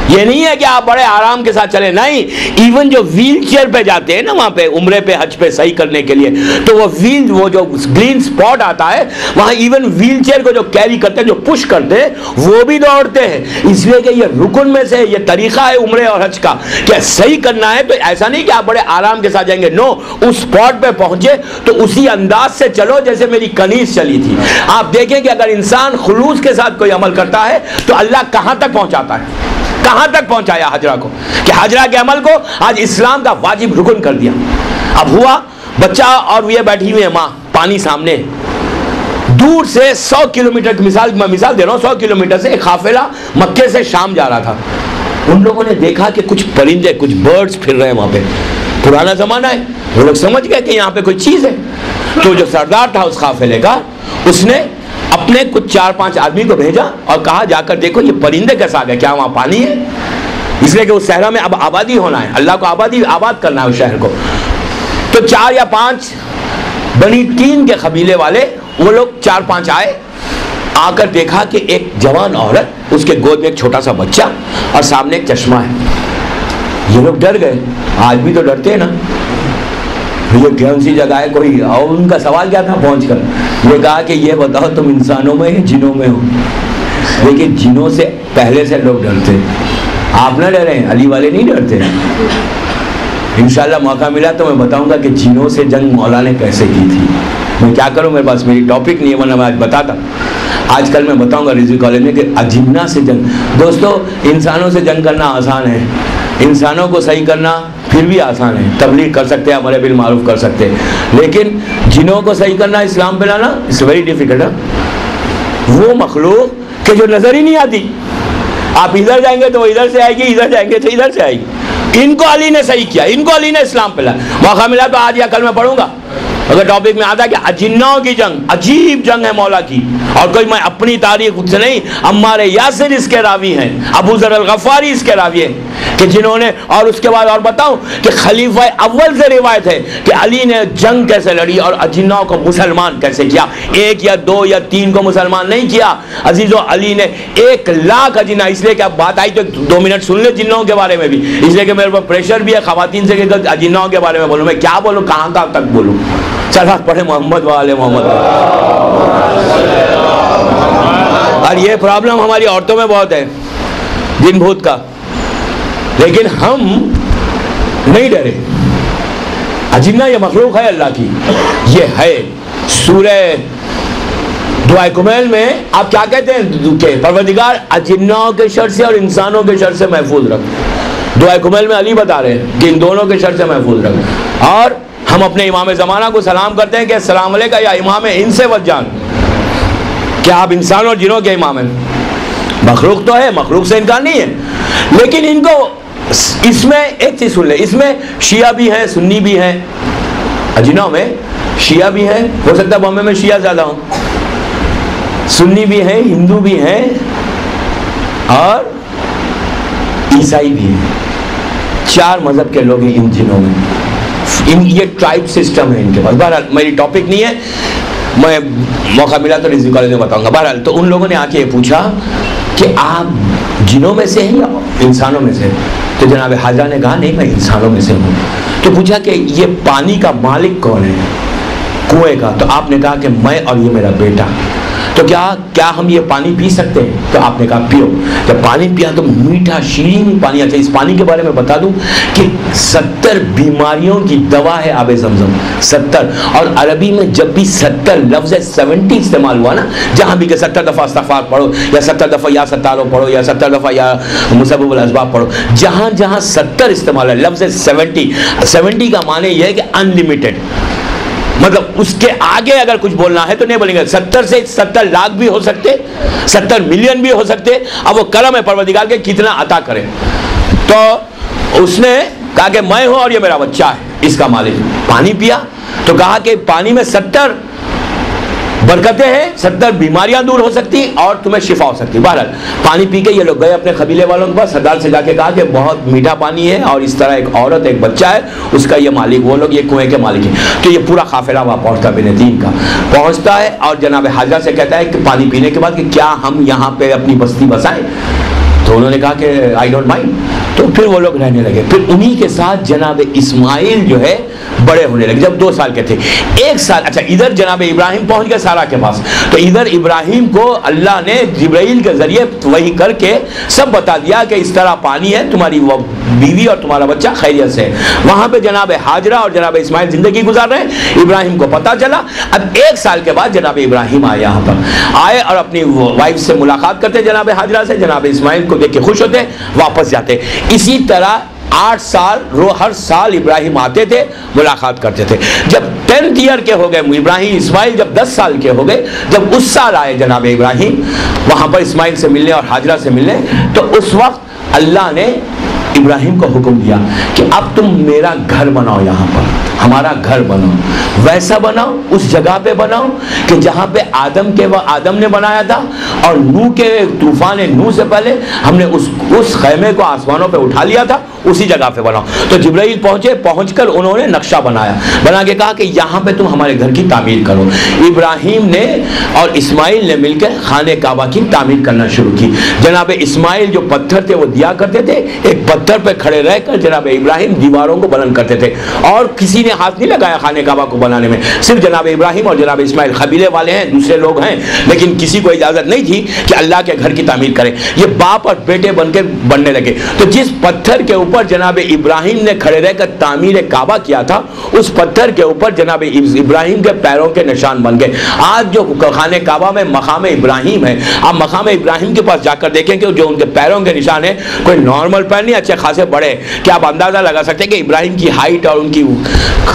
یہ نہیں ہے کہ آپ بڑے آرام کے ساتھ چلیں, نہیں. ایون جو ویل چیئر پہ جاتے ہیں نا وہاں پہ عمرے پہ حج پہ صحیح کرنے کے لیے, تو وہ جو گرین سپاٹ آتا ہے وہاں ایون ویل چیئر کو جو کیری کرتے ہیں, جو پش کرتے ہیں, وہ بھی دوڑتے ہیں. اس لیے کہ یہ رکن میں سے یہ طریقہ ہے عمرے اور حج کا کہ صحیح کرنا ہے. تو ایسا نہیں کہ آپ بڑے آرام کے ساتھ جائیں گے, نو. اس سپاٹ پہ پہنچے تو اسی انداز سے چلو جیسے میری کنیز چلی تھی. آپ دیکھیں کہ اگر انسان خلوص کے ساتھ کوئی عمل کرتا ہے تو اللہ کہاں تک پہنچاتا ہے. کہاں تک پہنچایا ہاجرہ کو کہ ہاجرہ کے عمل کو آج اسلام کا واجب رکن کر دیا. اب ہوا بچہ اور یہ بیٹھی ہوئی ہے ماں, پانی سامنے, دور سے 100 کلومیٹر کی میں مثال دے رہا ہوں, 100 کلومیٹر سے ایک قافلہ مکے سے شام جا رہا تھا. ان لوگوں نے دیکھا کہ کچھ پرندے, کچھ برڈز پھر رہے ہیں وہاں پہ. پرانا زمانہ ہے, وہ لوگ سمجھ گئے کہ یہاں پہ کوئی چیز ہے. تو جو سردار تھا اس قافلے کا, اس نے اپنے کچھ 4-5 آدمی کو بھیجا اور کہا جا کر دیکھو یہ پرندے کیسا آ گئے, کیا وہاں پانی ہے. اس لیے کہ اس صحرا میں اب آبادی ہونا ہے, اللہ کو آباد کرنا ہے اس شہر کو. تو 4 یا 5 بنی تین کے قبیلے والے وہ لوگ 4-5 آئے. آ کر دیکھا کہ ایک جوان عورت, اس کے گود میں ایک چھوٹا سا بچہ اور سامنے ایک چشمہ ہے. یہ لوگ ڈر گئے, آج بھی تو ڈرتے ہیں نا, یہ کون سی جگہ ہے کوئی. اور ان کا سوال کیا تھا پہنچ کر, یہ کہا کہ یہ بتاؤ تم انسانوں میں یا جنوں میں ہو. لیکن جنوں سے پہلے سے لوگ ڈرتے, آپ نہ ڈریں، علی والے نہیں ڈرتے. انشاءاللہ موقع ملا تو میں بتاؤں گا کہ جنوں سے جنگ مولا نے کیسے کی تھی. میں کیا کروں، میرے پاس میری ٹاپک نہیں ہے، ورنہ میں آج بتاتا. آج کل میں بتاؤں گا رضوی کالج میں کہ اجنہ سے جنگ. دوستو انسانوں سے جنگ کرنا آسان ہے، انسانوں کو صحیح کرنا پھر بھی آسان ہے. تبلیغ کر سکتے ہیں، امر بالمعروف کر سکتے ہیں، لیکن جنوں کو صحیح کرنا، اسلام پہ لانا، اٹس ویری ڈیفیکلٹ. وہ مخلوق کہ جو نظر ہی نہیں آتی، آپ ادھر جائیں گے تو وہ ادھر سے آئے گی، ادھر جائیں گے تو ادھر سے آئے گی. ان کو علی نے صحیح کیا، ان کو علی نے اسلام پہ لایا. موقع ملا تو آج یا کل میں پڑھوں گا. اگر ٹاپک میں آتا کہ اجنوں کی جنگ عجیب جنگ ہے مولا کی، اور کوئی میں اپنی تاریخ سے نہیں، عمار یاسر اس کے راوی ہیں، ابو ذر الغفاری اس کے راوی ہیں کہ جنہوں نے. اور اس کے بعد اور بتاؤں کہ خلیفہ اول سے روایت ہے کہ علی نے جنگ کیسے لڑی اور اجنوں کو مسلمان کیسے کیا. 1 یا 2 یا 3 کو مسلمان نہیں کیا عزیزو، علی نے 1 لاکھ اجنہ. اس لیے کہ اب بات آئی تو 2 منٹ سن لے جنوں کے بارے میں بھی، اس لیے کہ میرے پر پریشر بھی ہے خواتین سے کہ اجنوں کے بارے میں بولوں. میں کیا بولوں، کہاں تک بولوں. چل پڑھے محمد والے محمد. اور یہ پرابلم ہماری عورتوں میں بہت ہے، جن بھوت کا، لیکن ہم نہیں ڈرے. اجنہ یہ مخلوق ہے اللہ کی، یہ ہے. سورہ دعائے کمیل میں آپ کیا کہتے ہیں کہ پروردگار اجنوں کے شر سے اور انسانوں کے شر سے محفوظ رکھ. دعائے کمیل میں علی بتا رہے ہیں کہ ان دونوں کے شر سے محفوظ رکھ. اور ہم اپنے امام زمانہ کو سلام کرتے ہیں کہ السلام علیکم یا امام انس والجان. کیا آپ انسان اور جنوں کے امام ہیں؟ مخلوق تو ہے، مخلوق سے انکار نہیں ہے، لیکن ان کو اس میں ایک چیز سن لیں، اس میں شیعہ بھی ہیں، سنی بھی ہیں. اجنوں میں شیعہ بھی ہیں، ہو سکتا ہے بامبے میں شیعہ زیادہ ہوں، سنی بھی ہیں، ہندو بھی ہیں اور عیسائی بھی ہیں. 4 مذہب کے لوگ ہیں ان جنوں میں. یہ ٹرائب سسٹم ہے ان کے پاس. بہرحال میری ٹاپک نہیں ہے، میں موقع ملا تو رضوی کالج میں بتاؤں گا. بہرحال تو ان لوگوں نے آ کے یہ پوچھا کہ آپ جنوں میں سے ہیں یا انسانوں میں سے؟ تو جناب حاجہ نے کہا نہیں میں انسانوں میں سے ہوں. تو پوچھا کہ یہ پانی کا مالک کون ہے کنویں کا؟ تو آپ نے کہا کہ میں اور یہ میرا بیٹا. تو کیا ہم یہ پانی پی سکتے ہیں؟ تو آپ نے کہا پیو. جب پانی پیا تو میٹھا شیرین پانی. اچھا اس پانی کے بارے میں بتا دوں کہ 70 بیماریوں کی دوا ہے آب زمزم. 70. اور عربی میں جب بھی 70 لفظ 70 استعمال ہوا نا، جہاں بھی کہ 70 دفعہ استغفار پڑھو یا 70 دفعہ یا ستارو پڑھو یا 70 دفعہ یا مسبب الاسباب پڑھو، جہاں جہاں 70 استعمال ہے لفظ 70 کا معنی یہ ہے کہ انلمیٹڈ. مطلب اس کے آگے اگر کچھ بولنا ہے تو نہیں بولیں گے. 70 سے 70 لاکھ بھی ہو سکتے، 70 ملین بھی ہو سکتے. اب وہ کرم ہے پروردگار کے کتنا عطا کرے. تو اس نے کہا کہ میں ہوں اور یہ میرا بچہ ہے اس کا مالک. پانی پیا تو کہا کہ پانی میں 70 برکتیں ہیں، 70 بیماریاں دور ہو سکتی اور تمہیں شفا ہو سکتی. بہرحال پانی پی کے یہ لوگ گئے اپنے قبیلے والوں کے پاس، سردار سے جا کے کہا کہ بہت میٹھا پانی ہے اور اس طرح ایک عورت ایک بچہ ہے، اس کا یہ مالک، وہ لوگ یہ کنویں کے مالک ہیں. تو یہ پورا قافلہ وہاں پہنچتا بن دین کا پہنچتا ہے اور جناب حاجہ سے کہتا ہے کہ پانی پینے کے بعد کہ کیا ہم یہاں پہ اپنی بستی بسائیں؟ تو انہوں نے کہا کہ آئی ڈونٹ مائنڈ. تو پھر وہ لوگ رہنے لگے. پھر انہی کے ساتھ جناب اسماعیل جو ہے بڑے ہونے لگے جب 2 سال کے تھے. 1 سال اچھا ادھر جناب ابراہیم پہنچ گئے سارا کے پاس. تو ادھر ابراہیم کو اللہ نے جبرائیل کے ذریعے وحی کر کے سب بتا دیا کہ اس طرح پانی ہے، تمہاری بیوی اور تمہارا بچہ خیریت سے. وہاں پہ جناب حاجرہ اور جناب اسماعیل زندگی گزار رہے ہیں. ابراہیم کو پتا چلا. اب 1 سال کے بعد جناب ابراہیم آئے یہاں پر، آئے اور اپنی وائف سے ملاقات کرتے جناب حاجرہ سے. جناب اسماعیل کو دیکھ کے خوش ہوتے، واپس جاتے. اسی طرح 8 سال ہر سال ابراہیم آتے تھے، ملاقات کرتے تھے. جب 10th ایئر کے ہو گئے ابراہیم اسماعیل، جب 10 سال کے ہو گئے، جب اس سال آئے جناب ابراہیم وہاں پر اسماعیل سے ملنے اور حاجرہ سے ملنے، تو اس وقت اللہ نے ابراہیم کو حکم دیا کہ اب تم میرا گھر بناؤ، یہاں پر ہمارا گھر بناؤ، ویسا بناؤ، اس جگہ پہ بناؤ کہ جہاں پہ آدم نے بنایا تھا اور نوح کے طوفان نوح سے پہلے ہم نے اس خیمے کو آسمانوں پہ اٹھا لیا تھا، اسی جگہ پہ بناؤ. تو جبرائیل پہنچ کر انہوں نے نقشہ بنا کے کہا کہ یہاں پہ تم ہمارے گھر کی تعمیر کرو. ابراہیم نے اور اسماعیل نے مل کر خانہ کعبہ کی تعمیر کرنا شروع کی. جناب اسماعیل جو پتھر تھے وہ دیا کرتے تھے، ایک پتھر پہ کھڑے رہ کر جناب ابراہیم دیواروں کو بلند کرتے تھے اور کسی نے ہاتھ نہیں لگایا خانہ کعبہ کو بنانے میں. صرف جناب ابراہیم اور جناب اسماعیل، قبیلے والے ہیں، دوسرے لوگ ہیں، لیکن کسی کو اجازت نہیں تھی کہ اللہ کے گھر کی تعمیر کریں. یہ باپ اور بیٹے بن کے بننے لگے. تو جس پتھر کے اوپر جناب ابراہیم نے کھڑے رہ کر تعمیر کعبہ کیا تھا, اس پتھر کے اوپر جناب ابراہیم کے پیروں کے نشان بن گئے. آج جو خانہ کعبہ میں مقام ابراہیم ہے, آپ مقام ابراہیم کے پاس جا کر دیکھیں کہ جو ان کے پیروں کے نشان ہیں کوئی نارمل پیر نہیں, اچھے خاصے بڑے, کہ آپ اندازہ لگا سکتے ہیں کہ ابراہیم کی ہائٹ اور ان کی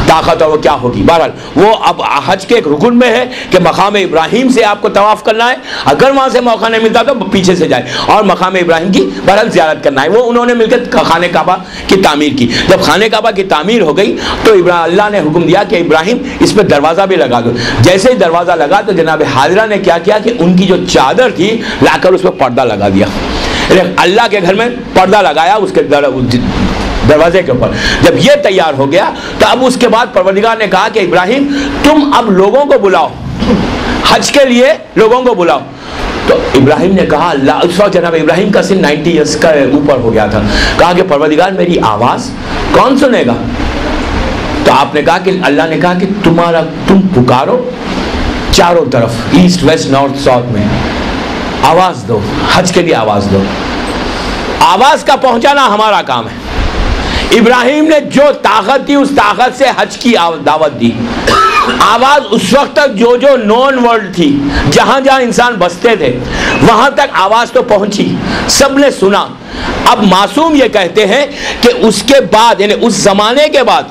طاقت اور وہ کیا ہوگی. بہرحال وہ اب حج کے ایک رکن میں ہے کہ مقام ابراہیم سے آپ کو طواف کرنا ہے. اگر وہاں سے موقع نہیں ملتا تو پیچھے سے جائے اور مقام ابراہیم کی بہرحال زیارت کرنا ہے. وہ انہوں نے مل کر خانہ کعبہ کی تعمیر کی. جب خانہ کعبہ کی تعمیر ہو گئی تو اللہ نے حکم دیا کہ ابراہیم اس پہ دروازہ بھی لگا دو. جیسے ہی دروازہ لگا تو جناب حاجرہ نے کیا کیا کہ ان کی جو چادر تھی لا کر اس پہ پردہ لگا دیا. اللہ کے گھر میں پردہ لگایا اس کے دروازے کے اوپر. جب یہ تیار ہو گیا تو اب اس کے بعد پروردگار نے کہا کہ ابراہیم تم اب لوگوں کو بلاؤ, حج کے لیے لوگوں کو بلاؤ. تو ابراہیم نے کہا اللہ, اس وقت جناب ابراہیم کا سن 90 ایئرس کا اوپر ہو گیا تھا. کہا کہ پروردگار میری آواز کون سنے گا؟ تو آپ نے کہا کہ اللہ نے کہا کہ تم پکارو چاروں طرف, ایسٹ ویسٹ نارتھ ساؤتھ میں آواز دو, حج کے لیے آواز دو. آواز کا پہنچانا ہمارا کام ہے. ابراہیم نے جو طاقت تھی اس طاقت سے حج کی دعوت دی. آواز اس وقت تک جو نون ورلڈ تھی, جہاں جہاں انسان بستے تھے وہاں تک آواز تو پہنچی, سب نے سنا. اب معصوم یہ کہتے ہیں کہ اس کے بعد یعنی اس زمانے کے بعد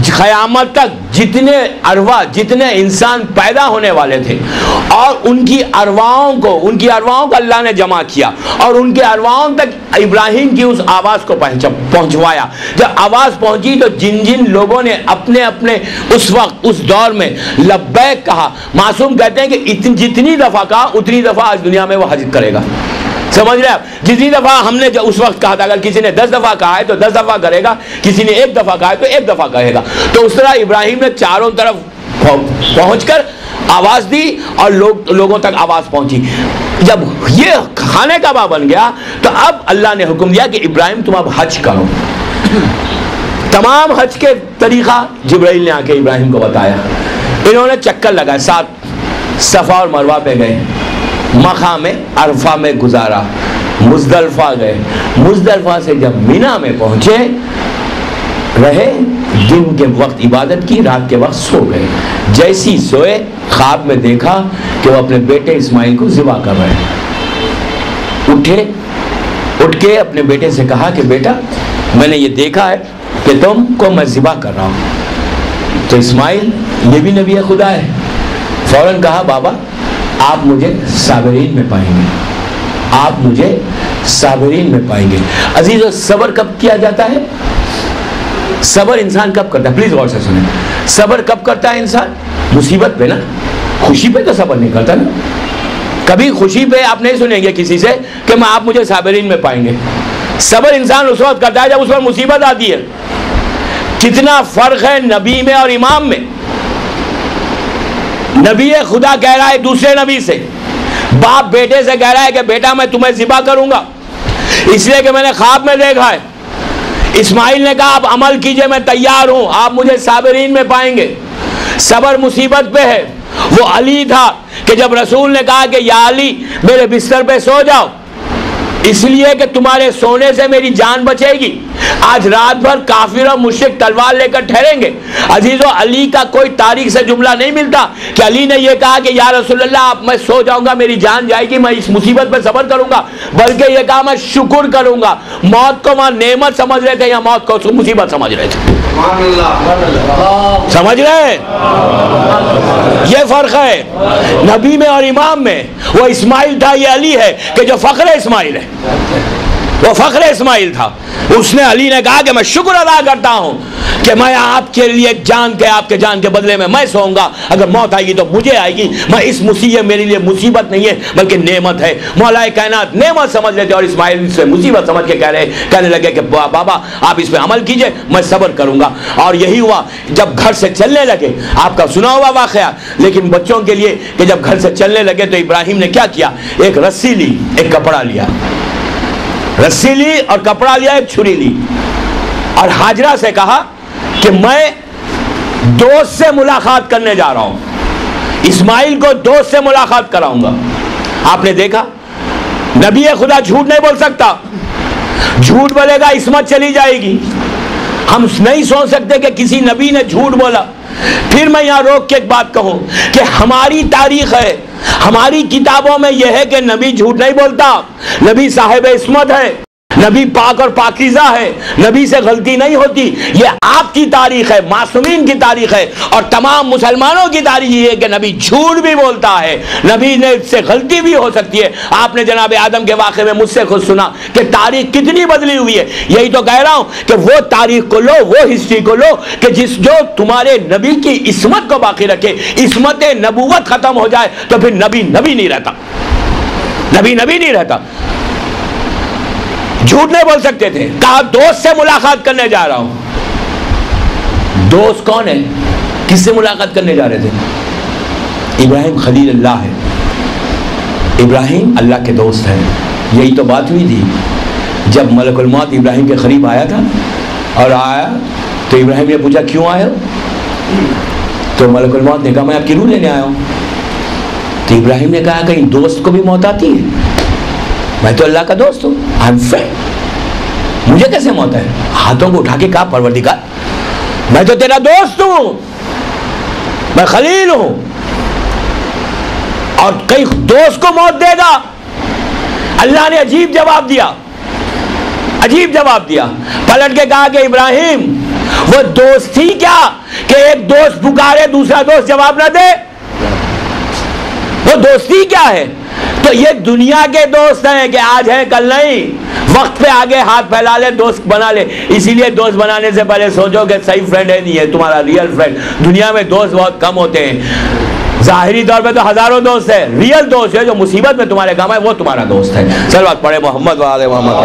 قیامت تک جتنے ارواح جتنے انسان پیدا ہونے والے تھے اور ان کی ارواحوں کو اللہ نے جمع کیا اور ان کے ارواحوں تک ابراہیم کی اس آواز کو پہنچوایا. جب آواز پہنچی تو جن جن لوگوں نے اپنے اپنے اس وقت اس دور میں لبیک کہا, معصوم کہتے ہیں کہ جتنی دفعہ کہا اتنی دفعہ آج دنیا میں وہ حج کرے گا. سمجھ رہے آپ, جتنی دفعہ ہم نے جو اس وقت کہا تھا, اگر کسی نے 10 دفعہ کہا ہے تو 10 دفعہ کرے گا, کسی نے 1 دفعہ کہا ہے تو 1 دفعہ کہے گا. تو اس طرح ابراہیم نے چاروں طرف پہنچ کر آواز دی اور لوگوں تک آواز پہنچی. جب یہ خانہ کعبہ بن گیا تو اب اللہ نے حکم دیا کہ ابراہیم تم اب حج کرو. تمام حج کے طریقہ جبرائیل نے آ کے ابراہیم کو بتایا. انہوں نے چکر لگائے, 7 صفا اور مروہ پہ گئے, مقام عرفہ میں گزارا, مزدلفہ گئے, مزدلفہ سے جب مینا میں پہنچے رہے, دن کے وقت عبادت کی, رات کے وقت سو گئے. جیسی سوئے خواب میں دیکھا کہ وہ اپنے بیٹے اسماعیل کو ذبح کر رہے ہیں. اٹھ کے اپنے بیٹے سے کہا کہ بیٹا میں نے یہ دیکھا ہے کہ تم کو میں ذبح کر رہا ہوں. تو اسماعیل یہ بھی نبی خدا ہے, فوراً کہا بابا آپ مجھے صابرین میں پائیں گے, آپ مجھے صابرین میں پائیں گے. عزیزو, صبر کب کیا جاتا ہے؟ صبر انسان کب کرتا ہے؟ پلیز غور سے سنیں. صبر کب کرتا ہے انسان؟ مصیبت پہ نا, خوشی پہ تو صبر نہیں کرتا نا. کبھی خوشی پہ آپ نہیں سنیں گے کسی سے کہ میں آپ مجھے صابرین میں پائیں گے. صبر انسان اس وقت کرتا ہے جب اس پر مصیبت آتی ہے. کتنا فرق ہے نبی میں اور امام میں. نبی خدا کہہ رہا ہے دوسرے نبی سے, باپ بیٹے سے کہہ رہا ہے کہ بیٹا میں تمہیں ذبح کروں گا اس لیے کہ میں نے خواب میں دیکھا ہے. اسماعیل نے کہا آپ عمل کیجئے, میں تیار ہوں, آپ مجھے صابرین میں پائیں گے. صبر مصیبت پہ ہے. وہ علی تھا کہ جب رسول نے کہا کہ یا علی میرے بستر پہ سو جاؤ اس لیے کہ تمہارے سونے سے میری جان بچے گی, آج رات بھر کافر اور مشرک تلوار لے کر ٹھہریں گے. عزیزو, علی کا کوئی تاریخ سے جملہ نہیں ملتا کہ علی نے یہ کہا کہ یا رسول اللہ آپ میں سو جاؤں گا, میری جان جائے گی, میں اس مصیبت پہ صبر کروں گا, بلکہ یہ کہا میں شکر کروں گا. موت کو وہاں نعمت سمجھ رہے تھے یا موت کو مصیبت سمجھ رہے تھے؟ سمجھ رہے؟ یہ فرق ہے نبی میں اور امام میں. وہ اسماعیل تھا, یہ علی ہے کہ جو فخر اسماعیل ہے, وہ فخر اسماعیل تھا. اس نے علی نے کہا کہ میں شکر ادا کرتا ہوں کہ میں آپ کے لیے آپ کے جان کے بدلے میں سوؤں گا, اگر موت آئے گی تو مجھے آئے گی, میں اس مصیبت میرے لیے مصیبت نہیں ہے بلکہ نعمت ہے. مولا کائنات نعمت سمجھ لیتے اور اسماعیل سے مصیبت سمجھ کے کہنے لگے کہ بابا آپ اس پہ عمل کیجئے, میں صبر کروں گا. اور یہی ہوا جب گھر سے چلنے لگے, آپ کا سنا ہوا واقعہ, لیکن بچوں کے لیے کہ جب گھر سے چلنے لگے تو ابراہیم نے کیا کیا, ایک رسی لی, ایک کپڑا لیا, رسی لی اور کپڑا لیا, ایک چھری لی, اور ہاجرہ سے کہا کہ میں دوست سے ملاقات کرنے جا رہا ہوں, اسماعیل کو دوست سے ملاقات کراؤں گا. آپ نے دیکھا نبی خدا جھوٹ نہیں بول سکتا، جھوٹ بولے گا عصمت چلی جائے گی. ہم نہیں سوچ سکتے کہ کسی نبی نے جھوٹ بولا. پھر میں یہاں روک کے ایک بات کہوں کہ ہماری تاریخ ہے، ہماری کتابوں میں یہ ہے کہ نبی جھوٹ نہیں بولتا، نبی صاحب عصمت ہے، نبی پاک اور پاکیزہ ہے، نبی سے غلطی نہیں ہوتی. یہ آپ کی تاریخ ہے، معصومین کی تاریخ ہے، اور تمام مسلمانوں کی تاریخ یہ ہے کہ نبی جھوٹ بھی بولتا ہے، نبی نے سے غلطی بھی ہو سکتی ہے. آپ نے جناب آدم کے واقعے میں مجھ سے خود سنا کہ تاریخ کتنی بدلی ہوئی ہے. یہی تو کہہ رہا ہوں کہ وہ تاریخ کو لو، وہ ہسٹری کو لو کہ جو تمہارے نبی کی عصمت کو باقی رکھے. عصمت نبوت ختم ہو جائے تو پھر نبی نہیں رہتا، نبی نہیں رہتا. جھوٹ نہیں بول سکتے تھے. کہا دوست سے ملاقات کرنے جا رہا ہوں. دوست کون ہے؟ کس سے ملاقات کرنے جا رہے تھے؟ ابراہیم خلیل اللہ ہے، ابراہیم اللہ کے دوست ہیں. یہی تو بات ہوئی تھی جب ملک الموت ابراہیم کے قریب آیا تھا، اور آیا تو ابراہیم نے پوچھا کیوں آئے ہو؟ تو ملک الموت نے کہا میں آپ کی روح لینے آیا ہوں. تو ابراہیم نے کہا کہیں دوست کو بھی موت آتی ہے؟ میں تو اللہ کا دوست ہوں، آئی ایم فرینڈ، مجھے کیسے موت ہے؟ ہاتھوں کو اٹھا کے کہا پروردگار میں تو تیرا دوست ہوں، میں خلیل ہوں، اور کئی دوست کو موت دے گا؟ اللہ نے عجیب جواب دیا، عجیب جواب دیا. پلٹ کے کہا کہ ابراہیم وہ دوست تھی کیا کہ ایک دوست پکارے دوسرا دوست جواب نہ دے؟ وہ دوستی کیا ہے؟ تو یہ دنیا کے دوست ہیں کہ آج ہیں کل نہیں، وقت پہ آگے ہاتھ پھیلا لے دوست بنا لے. اسی لیے دوست بنانے سے پہلے سوچو کہ صحیح فرینڈ ہے نہیں ہے تمہارا ریئل فرینڈ. دنیا میں دوست بہت کم ہوتے ہیں، ظاہری طور پہ تو ہزاروں دوست ہے، ریئل دوست ہے جو مصیبت میں تمہارے کام ہے وہ تمہارا دوست ہے. صلوات پڑھے محمد و آل محمد.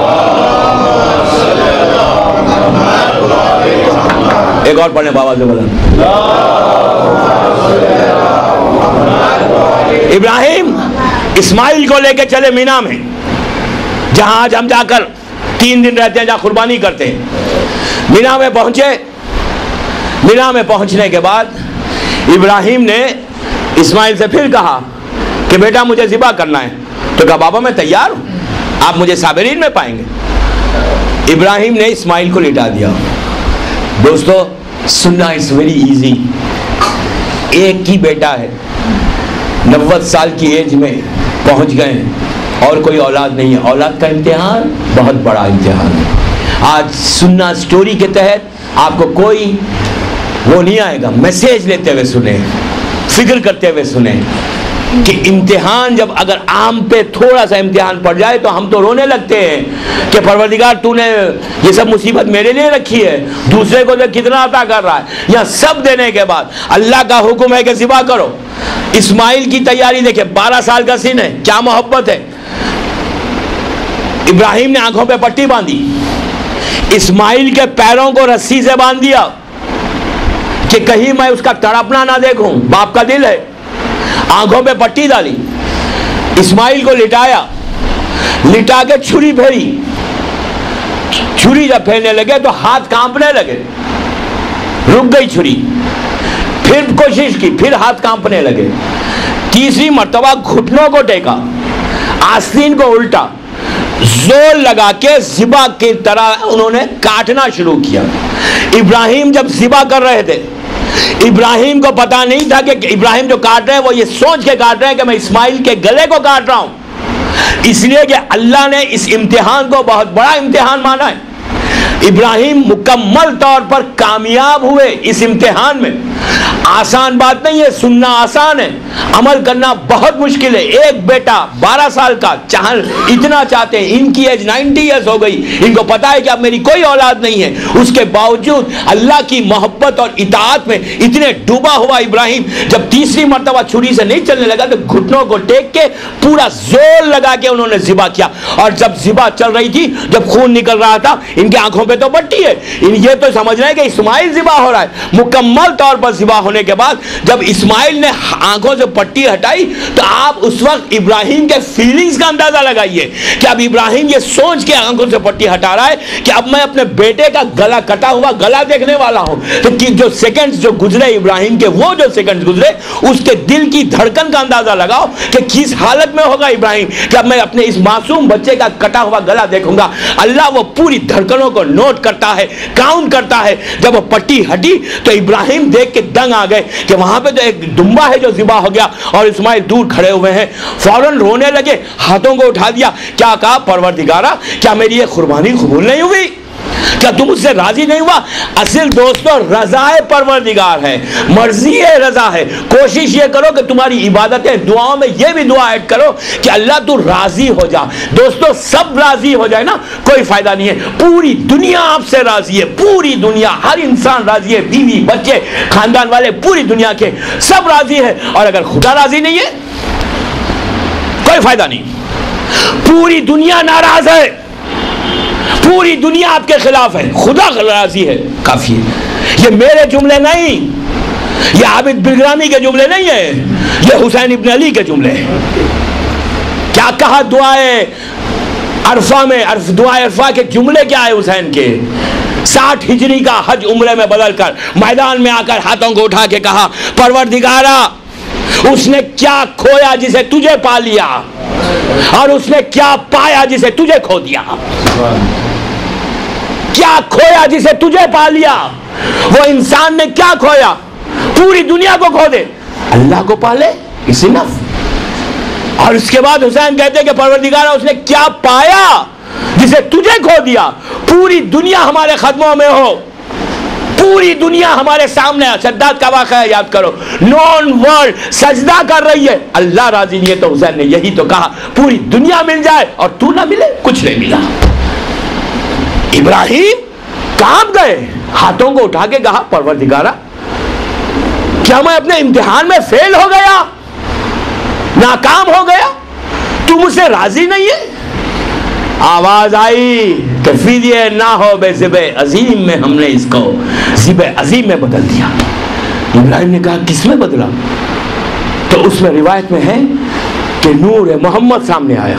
ایک اور پڑھنے بابا سے بلند. ابراہیم اسماعیل کو لے کے چلے مینا میں، جہاں آج ہم جا کر 3 دن رہتے ہیں، جہاں قربانی کرتے ہیں. مینا میں پہنچے. مینا میں پہنچنے کے بعد ابراہیم نے اسماعیل سے پھر کہا کہ بیٹا مجھے ذبح کرنا ہے. تو کہا بابا میں تیار ہوں، آپ مجھے صابرین میں پائیں گے. ابراہیم نے اسماعیل کو لٹا دیا. دوستو سننا از ویری ایزی. ایک ہی بیٹا ہے، 90 سال کی ایج میں پہنچ گئے ہیں اور کوئی اولاد نہیں ہے. اولاد کا امتحان بہت بڑا امتحان ہے. آج سننا سٹوری کے تحت آپ کو کوئی وہ نہیں آئے گا، میسیج لیتے ہوئے سنیں، فکر کرتے ہوئے سنیں کہ امتحان جب اگر عام پہ تھوڑا سا امتحان پڑ جائے تو ہم تو رونے لگتے ہیں کہ پروردگار تو نے یہ سب مصیبت میرے لیے رکھی ہے، دوسرے کو تو کتنا عطا کر رہا ہے. یہاں سب دینے کے بعد اللہ کا حکم ہے کہ ذبح کرو. اسماعیل کی تیاری دیکھیں، 12 سال کا سن ہے، کیا محبت ہے. ابراہیم نے آنکھوں پہ پٹی باندھی، اسماعیل کے پیروں کو رسی سے باندھ دیا کہ کہیں میں اس کا تڑپنا نہ دیکھوں، باپ کا دل ہے. آنکھوں پہ پٹی ڈالی، اسماعیل کو لٹایا، لٹا کے چھری پھیری. چھری جب پھیرنے لگے تو ہاتھ کانپنے لگے، رک گئی چھری. پھر کوشش کی، پھر ہاتھ کانپنے لگے. تیسری مرتبہ گھٹنوں کو ٹیکا، آستین کو الٹا، زور لگا کے ذبح کی طرح انہوں نے کاٹنا شروع کیا. ابراہیم جب ذبح کر رہے تھے، ابراہیم کو پتا نہیں تھا کہ ابراہیم جو کاٹ رہے ہیں وہ یہ سوچ کے کاٹ رہے ہیں کہ میں اسماعیل کے گلے کو کاٹ رہا ہوں، اس لیے کہ اللہ نے اس امتحان کو بہت بڑا امتحان مانا ہے. ابراہیم مکمل طور پر کامیاب ہوئے اس امتحان میں. آسان بات نہیں ہے، سننا آسان ہے، عمل کرنا بہت مشکل ہے. ایک بیٹا 12 سال کا اتنا چاہتے ہیں، ان کی ایج 90 ایئرز ہو گئی، ان کو پتا ہے کہ اب میری کوئی اولاد نہیں ہے، اس کے باوجود اللہ کی محبت اور اطاعت میں اتنے ڈوبا ہوا ابراہیم جب تیسری مرتبہ چھری سے نہیں چلنے لگا تو گھٹنوں کو ٹیک کے پورا زور لگا کے انہوں نے ذبح کیا. اور جب ذبح چل رہی تھی، جب خون نکل رہا تھا، ان کی آنکھوں پہ تو پٹی ہے، یہ تو سمجھ رہے ہیں کہ اسماعیل ذبح ہو رہا ہے. مکمل طور پر ذبح ہونے ہونے کے بعد جب اسماعیل نے آنکھوں سے پٹی ہٹائی تو آپ اس وقت ابراہیم کے فیلنگز کا اندازہ لگائیے کہ اب ابراہیم یہ سوچ کے آنکھوں سے پٹی ہٹا رہا ہے کہ اب میں اپنے بیٹے کا گلا کٹا ہوا گلا دیکھنے والا ہوں. تو جو سیکنڈز جو گزرے ابراہیم کے, وہ جو سیکنڈز گزرے اس کے دل کی دھڑکن کا اندازہ لگاؤ کہ کس حالت میں ہوگا ابراہیم کہ اب میں اپنے اس معصوم بچے کا کٹا ہوا گلا دیکھوں گا. اللہ وہ پوری دھڑکنوں کو نوٹ کرتا ہے, کاؤنٹ کرتا ہے. جب وہ پٹی ہٹی تو ابراہیم دیکھ کے دنگ آ گئے کہ وہاں پہ تو ایک دمبا ہے جو ذبح ہو گیا اور اسماعیل دور کھڑے ہوئے ہیں. فوراً رونے لگے, ہاتھوں کو اٹھا دیا. کیا کہا, پروردگارا کیا میری یہ قربانی قبول نہیں ہوئی, کیا تم اس سے راضی نہیں ہوا؟ اصل دوستو رضا پروردگار ہے, مرضی ہے, رضا ہے. کوشش یہ کرو کہ تمہاری عبادتیں, دعاؤں میں یہ بھی دعا ایڈ کرو کہ اللہ تو راضی ہو جا. دوستو سب راضی ہو جائے نا کوئی فائدہ نہیں ہے. پوری دنیا آپ سے راضی ہے, پوری دنیا, ہر انسان راضی ہے, بیوی بچے خاندان والے پوری دنیا کے سب راضی ہے. اور اگر خدا راضی نہیں ہے کوئی فائدہ نہیں. پوری دنیا ناراض ہے, پوری دنیا آپ کے خلاف ہے, خدا راضی ہے, کافی ہے. یہ میرے جملے نہیں, یہ عابد بلگرامی کے جملے نہیں ہیں, یہ حسین ابن علی کے جملے ہیں. کیا کہا دعائے عرفہ میں, دعائے عرفہ کے جملے کیا ہے حسین کے؟ 60 ہجری کا حج عمرے میں بدل کر میدان میں آ کر ہاتھوں کو اٹھا کے کہا پروردگارا اس نے کیا کھویا جسے تجھے پا لیا, اور اس نے کیا پایا جسے تجھے کھو دیا. کیا کھویا جسے تجھے پا لیا, وہ انسان نے کیا کھویا؟ پوری دنیا کو کھو دے, اللہ کو پالے, اس انف. اور اس کے بعد حسین کہتے کہ پروردگارہ اس نے کیا پایا جسے تجھے کھو دیا. پوری دنیا ہمارے قدموں میں ہو, پوری دنیا ہمارے سامنے. شداد کا واقعہ یاد کرو, نون ورلڈ سجدہ کر رہی ہے, اللہ راضی نہیں ہے. تو حسین نے یہی تو کہا پوری دنیا مل جائے اور تو نہ ملے, کچھ نہیں ملا. ابراہیم کام گئے, ہاتھوں کو اٹھا کے کہا پروردگارہ کیا میں اپنے امتحان میں فیل ہو گیا, ناکام ہو گیا, تو مجھ سے راضی نہیں ہے؟ آواز آئی کہ فدیے نہ ہو بے ذبح عظیم میں, ہم نے اس کو ذبح عظیم میں بدل دیا. ابراہیم نے کہا کس میں بدلا؟ تو اس میں روایت میں ہے کہ نور محمد سامنے آیا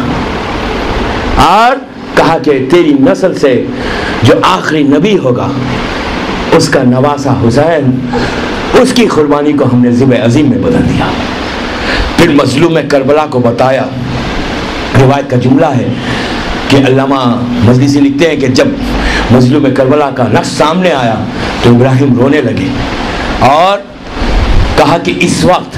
اور کہا کہ تیری نسل سے جو آخری نبی ہوگا اس کا نواسا حسین, اس کی قربانی کو ہم نے ذبح عظیم میں بدل دیا. پھر مظلوم کربلا کو بتایا. روایت کا جملہ ہے کہ علامہ مجلسی لکھتے ہیں کہ جب مظلوم کربلا کا نقش سامنے آیا تو ابراہیم رونے لگے اور کہا کہ اس وقت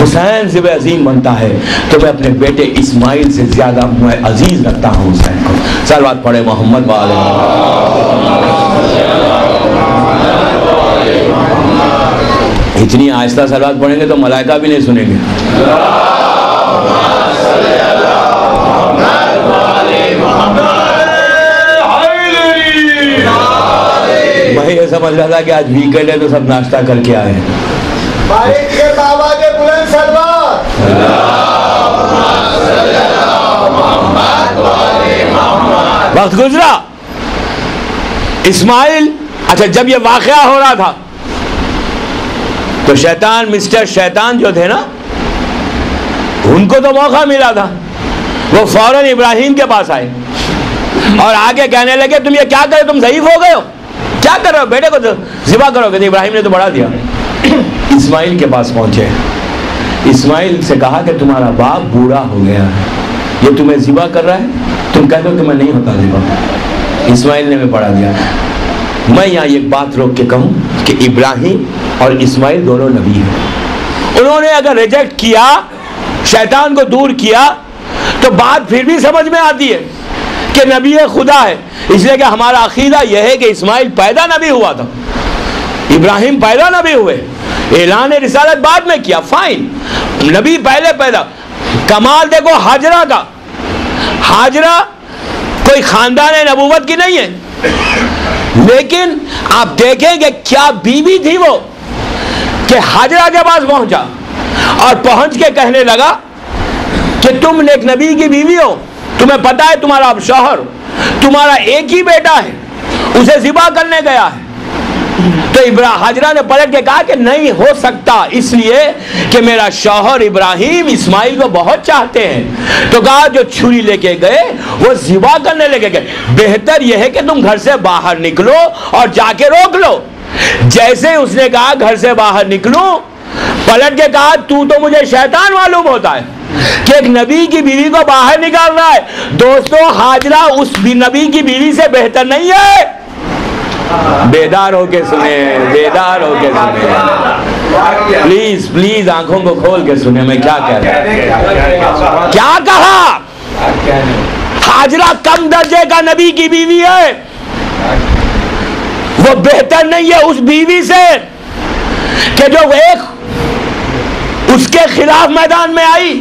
حسین ذبح عظیم بنتا ہے تو میں اپنے بیٹے اسماعیل سے زیادہ میں عزیز رکھتا ہوں حسین کو. صلوات پڑھے محمد والے. اتنی آہستہ صلوات پڑھیں گے تو ملائکہ بھی نہیں سنیں گے. میں یہ سمجھ رہا تھا کہ آج ویکینڈ ہے تو سب ناشتہ کر کے آئے ہیں. وقت گزرا, اسماعیل, اچھا جب یہ واقعہ ہو رہا تھا تو شیطان, مسٹر شیطان جو تھے نا, ان کو تو موقع ملا تھا, وہ فوراً ابراہیم کے پاس آئے اور آگے کہنے لگے تم یہ کیا کرے, تم ضعیف ہو گئے ہو, کیا کر رہے ہو, بیٹے کو ذبح کرو. کہ ابراہیم نے تو بڑھا دیا. اسماعیل کے پاس پہنچے, اسماعیل سے کہا کہ تمہارا باپ بوڑھا ہو گیا ہے, یہ تمہیں ذبح کر رہا ہے, تم کہہ دو کہ میں نہیں ہوتا ذبح. اسماعیل نے میں پڑھا دیا. میں یہاں ایک بات روک کے کہوں کہ ابراہیم اور اسماعیل دونوں نبی ہیں. انہوں نے اگر ریجیکٹ کیا, شیطان کو دور کیا, تو بات پھر بھی سمجھ میں آتی ہے کہ نبی خدا ہے. اس لیے کہ ہمارا عقیدہ یہ ہے کہ اسماعیل پیدا نبی ہوا تھا, ابراہیم پیدا نبی ہوئے, اعلان رسالت بعد میں کیا, فائن, نبی پہلے پیدا. کمال دیکھو ہاجرہ کا, ہاجرہ کوئی خاندان نبوت کی نہیں ہے, لیکن آپ دیکھیں کہ کیا بیوی تھی وہ کہ ہاجرہ کے پاس پہنچا اور پہنچ کے کہنے لگا کہ تم ایک نبی کی بیوی ہو, تمہیں پتا ہے تمہارا اب شوہر, تمہارا ایک ہی بیٹا ہے, اسے ذبح کرنے گیا ہے, تو حاجرہ نے پلٹ کے کہا کہ نہیں ہو سکتا، اس لیے کہ میرا شوہر ابراہیم اسماعیل کو بہت چاہتے ہیں۔ تو کہا جو چھری لے کے گئے وہ ذبح کرنے لے کے گئے، بہتر یہ ہے کہ تم گھر سے باہر نکلو اور جا کے روک لو۔ جیسے اس نے کہا گھر سے باہر نکلوں، پلٹ کے کہا تو مجھے شیطان معلوم ہوتا ہے کہ ایک نبی کی بیوی کو باہر نکالنا ہے۔ دوستو حاجرہ اس نبی کی بیوی سے بہتر نہیں ہے۔ بیدار ہو کے سنیں، بیدار ہو کے سنیں، پلیز پلیز آنکھوں کو کھول کے سنیں میں کیا کہہ رہا ہوں۔ کیا کہا؟ حاجرہ کم درجے کا نبی کی بیوی ہے، وہ بہتر نہیں ہے اس بیوی سے کہ جو ایک اس کے خلاف میدان میں آئی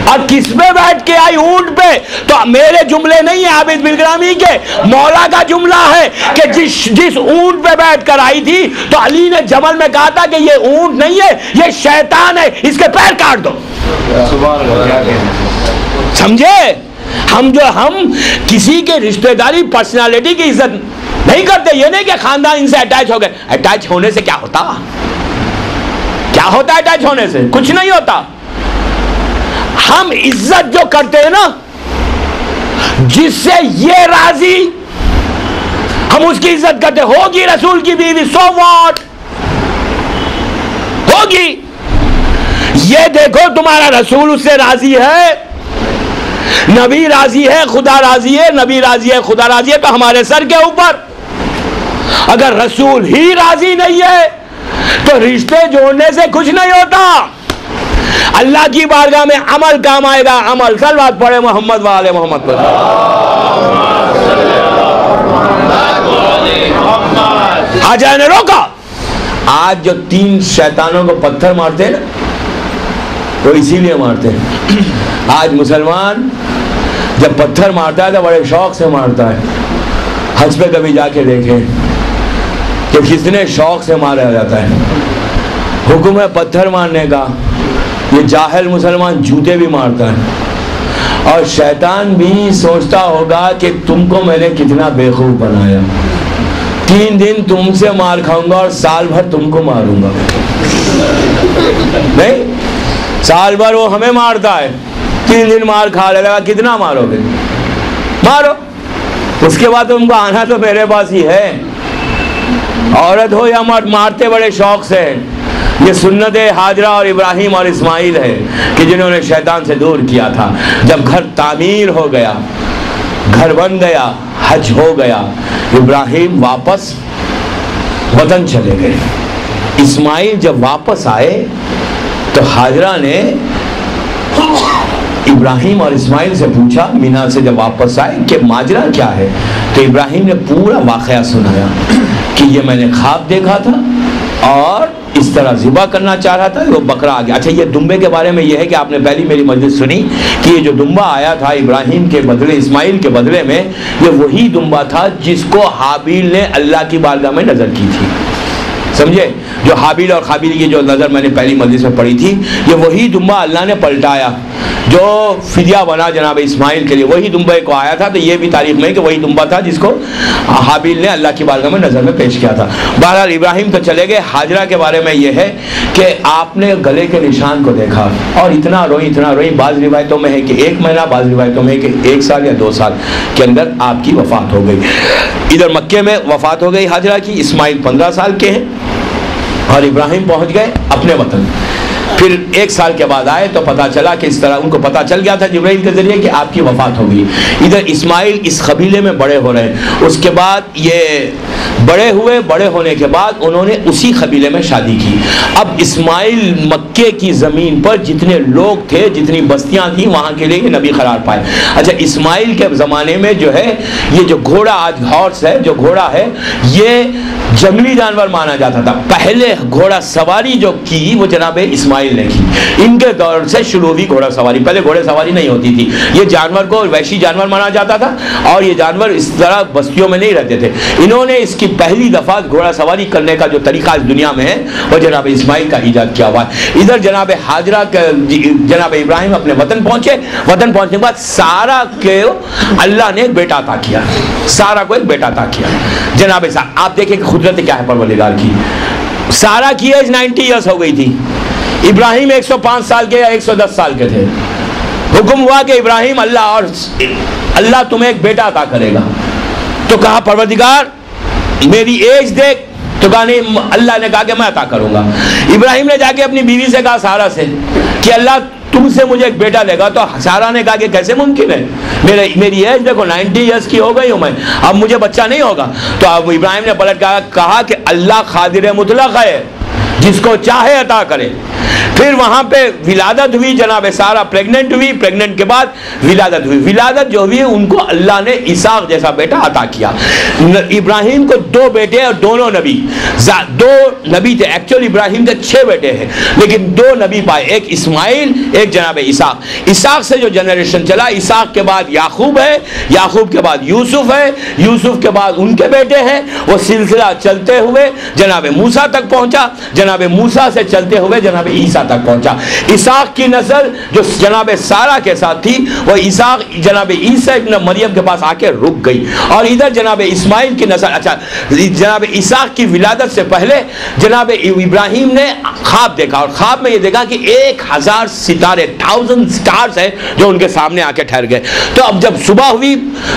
اور کس پہ بیٹھ کے آئی؟ اونٹ پہ۔ تو میرے جملے نہیں ہیں عابد بالگرامی کے، مولا کا جملہ ہے کہ جس اونٹ پہ بیٹھ کر آئی تھی تو علی نے جمل میں کہا تھا کہ یہ اونٹ نہیں ہے، یہ شیطان ہے، اس کے پیر کاٹ دو۔ سمجھے؟ ہم کسی کے رشتہ داری پرسنالٹی کی عزت نہیں کرتے۔ یہ نہیں کہ خاندان ان سے اٹیچ ہو گئے، اٹیچ ہونے سے کیا ہوتا؟ کیا ہوتا ہے اٹیچ ہونے سے؟ کچھ نہیں ہوتا۔ ہم عزت جو کرتے ہیں نا، جس سے یہ راضی، ہم اس کی عزت کرتے۔ ہوگی رسول کی بیوی، سو واٹ، ہوگی۔ یہ دیکھو تمہارا رسول اس سے راضی ہے، نبی راضی ہے، خدا راضی ہے، نبی راضی ہے، خدا راضی ہے، تو ہمارے سر کے اوپر۔ اگر رسول ہی راضی نہیں ہے تو رشتے جوڑنے سے کچھ نہیں ہوتا۔ اللہ کی بارگاہ میں عمل کام آئے گا، عمل۔ صلوات پڑھے محمد وآل محمد پر۔ حاجرہ نے روکا۔ آج جو 3 شیطانوں کو پتھر مارتے ہیں نا، وہ اسی لیے مارتے ہیں۔ آج مسلمان جب پتھر مارتا ہے تو بڑے شوق سے مارتا ہے۔ حج پہ کبھی جا کے دیکھیں کہ کتنے شوق سے مارا جاتا ہے۔ حکم ہے پتھر مارنے کا، یہ جاہل مسلمان جوتے بھی مارتا ہے۔ اور شیطان بھی سوچتا ہوگا کہ تم کو میں نے کتنا بیوقوف بنایا، 3 دن تم سے مار کھاؤں گا اور سال بھر تم کو ماروں گا۔ نہیں، سال بھر وہ ہمیں مارتا ہے، 3 دن مار کھا لے گا، کتنا مارو گے؟ مارو، اس کے بعد تم کو آنا تو میرے پاس ہی ہے۔ عورت ہو یا مرد، مارتے بڑے شوق سے۔ یہ سنت حاجرہ اور ابراہیم اور اسماعیل ہے کہ جنہوں نے شیطان سے دور کیا تھا۔ جب گھر تعمیر ہو گیا، گھر بن گیا، حج ہو گیا، ابراہیم واپس وطن چلے گئے۔ اسماعیل جب واپس آئے تو حاجرہ نے ابراہیم اور اسماعیل سے پوچھا، مینا سے جب واپس آئے، کہ ماجرا کیا ہے؟ تو ابراہیم نے پورا واقعہ سنایا کہ یہ میں نے خواب دیکھا تھا اور اس طرح ذبح کرنا چاہ رہا تھا، وہ بکرا آ گیا۔ اچھا، یہ دمبے کے بارے میں یہ ہے کہ آپ نے پہلی میری مجلس سنی کہ یہ جو دمبا آیا تھا ابراہیم کے بدلے، اسماعیل کے بدلے میں، یہ وہی دمبا تھا جس کو حابیل نے اللہ کی بارگاہ میں نظر کی تھی۔ سمجھے؟ جو حابیل اور قابیل کی جو نظر میں نے پہلی مجلس میں پڑھی تھی، یہ وہی دمبا اللہ نے پلٹایا جو فدیہ بنا جناب اسماعیل کے لیے۔ وہی دمبے کو آیا تھا، تو یہ بھی تاریخ میں کہ وہی دمبا تھا جس کو حابیل نے اللہ کی بارگاہ میں نظر میں پیش کیا تھا۔ بہرحال ابراہیم تو چلے گئے۔ حاجرہ کے بارے میں یہ ہے کہ آپ نے گلے کے نشان کو دیکھا اور اتنا روئی اتنا روئی۔ بعض روایتوں میں ہے کہ 1 مہینہ، بعض روایتوں میں ہے کہ 1 سال یا 2 سال کے اندر آپ کی وفات ہو گئی۔ ادھر مکے میں وفات ہو گئی حاجرہ کی۔ اسماعیل 15 سال کے ہیں اور ابراہیم پہنچ گئے اپنے وطن۔ پھر 1 سال کے بعد آئے تو پتا چلا کہ اس طرح ان کو پتا چل گیا تھا جبرائیل کے ذریعے کہ آپ کی وفات ہو گئی۔ ادھر اسماعیل اس قبیلے میں بڑے ہو رہے ہیں۔ اس کے بعد یہ بڑے ہوئے، بڑے ہونے کے بعد انہوں نے اسی قبیلے میں شادی کی۔ اب اسماعیل مکے کی زمین پر جتنے لوگ تھے، جتنی بستیاں تھیں، وہاں کے لیے نبی قرار پائے۔ اچھا، اسماعیل کے زمانے میں جو ہے یہ جو گھوڑا، آج ہارس ہے، جو گھوڑا ہے، یہ جنگلی جانور مانا جاتا تھا۔ پہلے گھوڑا سواری جو کی وہ جناب اسماعیل اسماعیل نے کی. ان کے دور سے شروع ہوئی گھوڑا سواری. پہلے گھوڑے سواری نہیں ہوتی تھی. یہ جانور کو وحشی جانور مانا جاتا تھا اور یہ جانور اس طرح بستیوں میں نہیں رہتے تھے. انہوں نے اس کی پہلی دفعہ گھوڑا سواری کرنے کا جو طریقہ اس دنیا میں ہے وہ جناب اسماعیل کا ایجاد کیا ہوا ہے. ادھر جناب ہاجرہ جناب ابراہیم اپنے وطن پہنچے. وطن پہنچنے کے بعد سارا کو اللہ نے ایک بیٹا عطا کیا. سارا کو ایک بیٹا عطا کیا. جناب آپ دیکھیں کہ قدرت کیا ہے پروردگار کی. سارا کی ایج 90 ایئرس ہو گئی تھی. ابراہیم 105 سال کے یا 110 سال کے تھے. حکم ہوا کہ ابراہیم اللہ تمہیں ایک بیٹا عطا کرے گا. تو کہا پروردگار میری ایج دیکھ. تو کہا نہیں, اللہ نے کہا کہ میں عطا کروں گا. ابراہیم نے جا کے اپنی بیوی سے کہا سارا سے کہ اللہ تم سے مجھے ایک بیٹا لے گا. تو سارا نے کہا کہ کیسے ممکن ہے, میری ایج دیکھو 90 ایئرس کی ہو گئی ہوں میں, اب مجھے بچہ نہیں ہوگا. تو اب ابراہیم نے پلٹ کہا کہ اللہ قادر مطلق ہے, جس کو چاہے عطا کرے. پھر وہاں پہ ولادت ہوئی. جناب سارا پریگننٹ ہوئی. پریگننٹ کے بعد ولادت ہوئی. ولادت جو ہوئی ان کو اللہ نے اسحاق جیسا بیٹا عطا کیا. ابراہیم کو 2 بیٹے اور دونوں نبی. 2 نبی تھے ایکچولی. ابراہیم کے 6 بیٹے ہیں لیکن 2 نبی پائے, ایک اسماعیل ایک جناب اسحاق. اسحاق سے جو جنریشن چلا, اسحاق کے بعد یعقوب ہے, یعقوب کے بعد یوسف ہے, یوسف کے بعد ان کے بیٹے ہیں. وہ سلسلہ چلتے ہوئے جناب موسیٰ تک پہنچا. جناب موسیٰ سے چلتے ہوئے جناب عیسیٰ تک پہنچا. اسحاق کی نسل جو جناب سارا کے ساتھ تھی وہ اسحاق جناب عیسیٰ ابن مریم کے پاس آ کے رک گئی. اور ادھر جناب اسماعیل کی نسل, اچھا جناب اسحاق کی ولادت سے پہلے جناب ابراہیم نے خواب دیکھا, اور خواب میں یہ دیکھا کہ 1000 ستارے 1000 سٹارز ہیں جو ان کے سامنے آ کے ٹھہر گئے. تو اب جب صبح ہوئی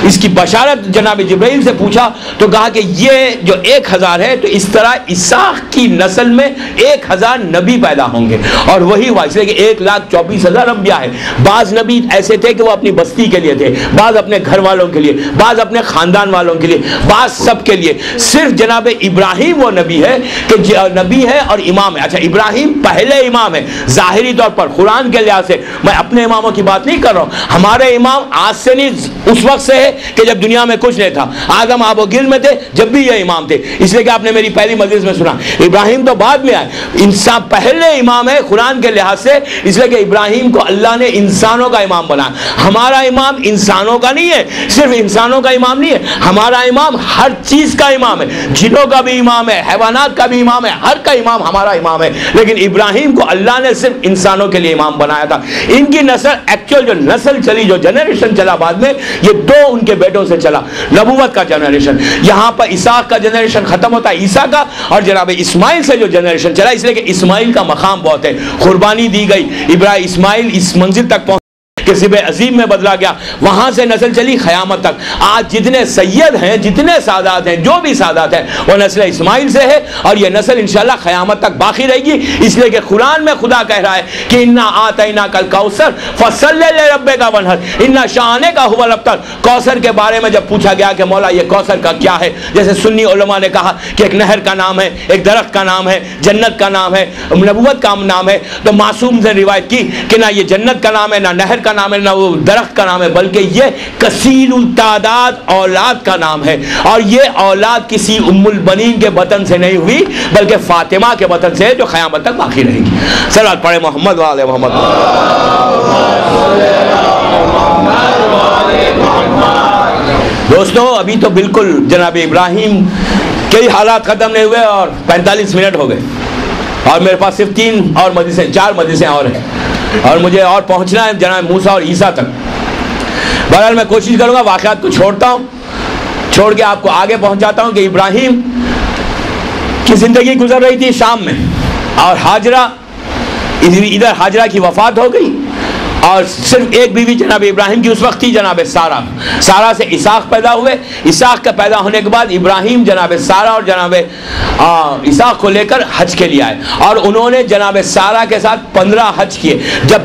اس کی بشارت جناب جبرائیل سے پوچھا تو کہا کہ یہ جو 1000 ہے تو اس طرح اسحاق کی نسل میں 1000 نبی پیدا ہوں گے. اور وہی ہوا, اس لیے کہ 1,24,000 انبیاء ہیں. بعض نبی ایسے تھے کہ وہ اپنی بستی کے لیے تھے, بعض اپنے گھر والوں کے لیے, بعض اپنے خاندان والوں کے لیے, بعض سب کے لیے. صرف جناب ابراہیم وہ نبی ہے کہ نبی ہے اور امام ہے. اچھا ابراہیم پہلے امام ہے ظاہری طور پر قرآن کے لحاظ سے. میں اپنے اماموں کی بات نہیں کر رہا ہوں. ہمارے امام آج سے نہیں, اس وقت سے ہے کہ جب دنیا میں کچھ نہیں تھا. آدم آب و گل میں تھے جب بھی یہ امام تھے. اس لیے کہ آپ نے میری پہلی مجلس میں سنا ابراہیم تو بعد میں آئے. انسان پہلے امام ہے قرآن کے لحاظ سے, اس لیے کہ ابراہیم کو اللہ نے انسانوں کا امام بنایا. ہمارا امام انسانوں کا نہیں ہے, صرف انسانوں کا امام نہیں ہے. ہمارا امام ہر چیز کا امام ہے. جنوں کا بھی امام ہے, حیوانات کا بھی امام ہے, ہر کا امام ہمارا امام ہے. لیکن ابراہیم کو اللہ نے صرف انسانوں کے لیے امام بنایا تھا. ان کی نسل ایکچوئل جو نسل چلی, جو جنریشن چلا بعد میں, یہ 2 ان کے بیٹوں سے چلا. نبوت کا جنریشن یہاں پر اسحاق کا جنریشن ختم ہوتا ہے عیسیٰ کا, اور جناب اسماعیل سے جو جنریشن چلا, اس لیے کہ اسماعیل کا مقام بہت ہے. قربانی دی گئی, اسماعیل اس منزل تک پہنچ کہ ذبح عظیم میں بدلا گیا. وہاں سے نسل چلی قیامت تک. آج جتنے سید ہیں, جتنے سادات ہیں, جو بھی سادات ہیں, وہ نسل اسماعیل سے ہے, اور یہ نسل انشاءاللہ قیامت تک باقی رہے گی. اس لیے کہ قرآن میں خدا کہہ رہا ہے کہ انا آتیناک الکوثر فصلی لربک وانحر ان شانک هو الابتر. کوثر کے بارے میں جب پوچھا گیا کہ مولا یہ کوثر کا کیا ہے, جیسے سنی علماء نے کہا کہ ایک نہر کا نام ہے, ایک درخت کا نام ہے, جنت کا نام ہے, نبوت کا نام ہے. تو معصوم سے روایت کی کہ نہ یہ جنت کا نام ہے, نہ نہر کا نام ہے, نہ وہ درخت کا نام ہے, بلکہ یہ کثیر التعداد اولاد کا نام ہے. اور یہ اولاد کسی ام البنین کے بطن سے نہیں ہوئی بلکہ فاطمہ کے بطن سے, جو قیامت تک باقی رہے گی. صلوات پڑھے محمد وآل محمد. دوستو ابھی تو بالکل جناب ابراہیم کئی حالات ختم نہیں ہوئے اور 45 منٹ ہو گئے, اور میرے پاس صرف 4 مجلسیں اور ہیں, اور مجھے اور پہنچنا ہے جناب موسیٰ اور عیسیٰ تک. بہرحال میں کوشش کروں گا واقعات کو چھوڑتا ہوں, چھوڑ کے آپ کو آگے پہنچاتا ہوں کہ ابراہیم کی زندگی گزر رہی تھی شام میں, اور ہاجرہ ادھر ہاجرہ کی وفات ہو گئی, اور صرف ایک بیوی جناب ابراہیم کی اس وقت تھی, جناب سارا. سارا سے اسحاق پیدا ہوئے. اسحاق کا پیدا ہونے کے بعد ابراہیم جناب سارا اور جناب اسحاق کو لے کر حج کے لیے آئے, اور انہوں نے جناب سارا کے ساتھ 15 حج کیے. جب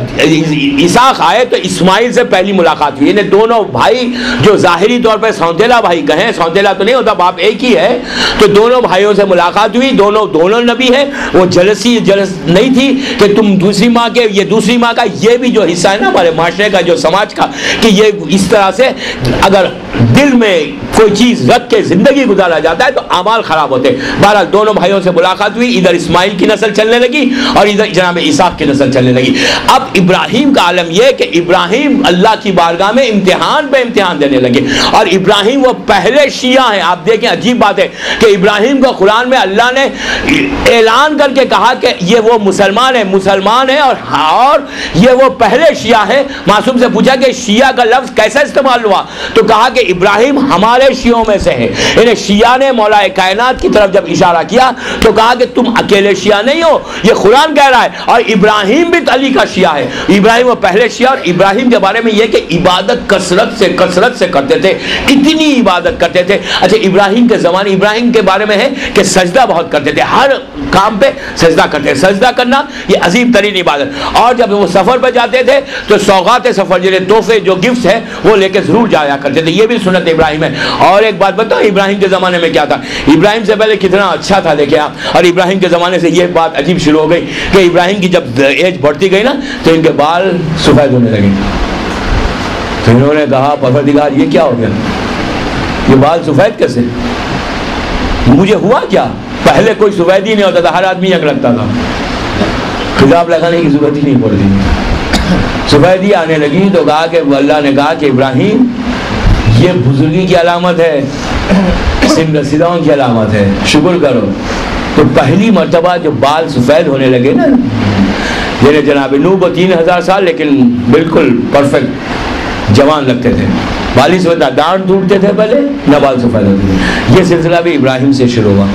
اسحاق آئے تو اسماعیل سے پہلی ملاقات ہوئی. انہیں دونوں بھائی جو ظاہری طور پہ سونتیلا بھائی کہیں, سونتیلا تو نہیں ہوتا, باپ ایک ہی ہے, تو دونوں بھائیوں سے ملاقات ہوئی. دونوں نبی ہیں. وہ جلس نہیں تھی کہ تم دوسری ماں کے, یہ دوسری ماں کا, یہ بھی جو حصہ ہے نا ہمارے معاشرے کا, جو سماج کا, کہ یہ اس طرح سے اگر دل میں کوئی چیز رکھ کے زندگی گزارا جاتا ہے تو اعمال خراب ہوتے ہیں۔ بہرحال دونوں بھائیوں سے ملاقات ہوئی، ادھر اسماعیل کی نسل چلنے لگی اور ادھر جناب اسحاق کی نسل چلنے لگی۔ اب ابراہیم کا عالم یہ کہ ابراہیم اللہ کی بارگاہ میں امتحان پہ امتحان دینے لگے، اور ابراہیم وہ پہلے شیعہ ہیں۔ آپ دیکھیں عجیب بات ہے کہ ابراہیم کو قرآن میں اللہ نے اعلان کر کے کہا کہ یہ وہ مسلمان ہے اور یہ وہ پہلے شیعہ ہے۔ معصوم سے پوچھا کہ شیعہ کا لفظ کیسا استعمال ہوا، تو کہا کہ ابراہیم ہمارے شیعوں میں سے ہے۔ انہیں شیعہ نے مولا کائنات کی طرف جب اشارہ کیا تو کہا کہ تم اکیلے شیعہ نہیں ہو، یہ قرآن کہہ رہا ہے، اور ابراہیم بھی علی کا شیعہ ہے۔ ابراہیم وہ پہلے شیعہ، اور ابراہیم کے بارے میں یہ کہ عبادت کثرت سے کرتے تھے، اتنی عبادت کرتے تھے۔ اچھا ابراہیم کے زمانے، ابراہیم کے بارے میں ہے کہ سجدہ بہت کرتے تھے، ہر کام پہ سجدہ کرتے تھے۔ سجدہ کرنا یہ عظیم ترین عبادت، اور جب وہ سفر پہ جاتے تھے تو سوغات سفر جنہیں تحفے جو گفٹ ہے وہ لے کے ضرور جایا کرتے تھے، یہ بھی سنت ابراہیم ہے۔ اور ایک بات بتاؤ ابراہیم کے زمانے میں کیا تھا، ابراہیم سے پہلے کتنا اچھا تھا دیکھیں آپ، اور ابراہیم کے زمانے سے یہ بات عجیب شروع ہو گئی کہ ابراہیم کی جب ایج بڑھتی گئی نا تو ان کے بال سفید ہونے لگے، تو انہوں نے کہا پروردگار یہ کیا ہو گیا، یہ بال سفید کیسے، مجھے ہوا کیا، پہلے کوئی سفید ہی نہیں ہوتا تھا، ہر آدمی یک لگتا تھا، خجاب لگانے کی ضرورت ہی نہیں پڑتی، سفیدی آنے لگی تو کہا کہ اللہ نے کہا کہ ابراہیم یہ بزرگی کی علامت ہے، سن رسیداؤں کی علامت ہے، شکر کرو۔ تو پہلی مرتبہ جو بال سفید ہونے لگے نا، یعنی جناب نوح کو 3000 سال لیکن بالکل پرفیکٹ جوان لگتے تھے، بالی سفید، دانت ٹوٹتے تھے پہلے، نہ بال سفید ہوتے تھے۔ یہ سلسلہ بھی ابراہیم سے شروع ہوا،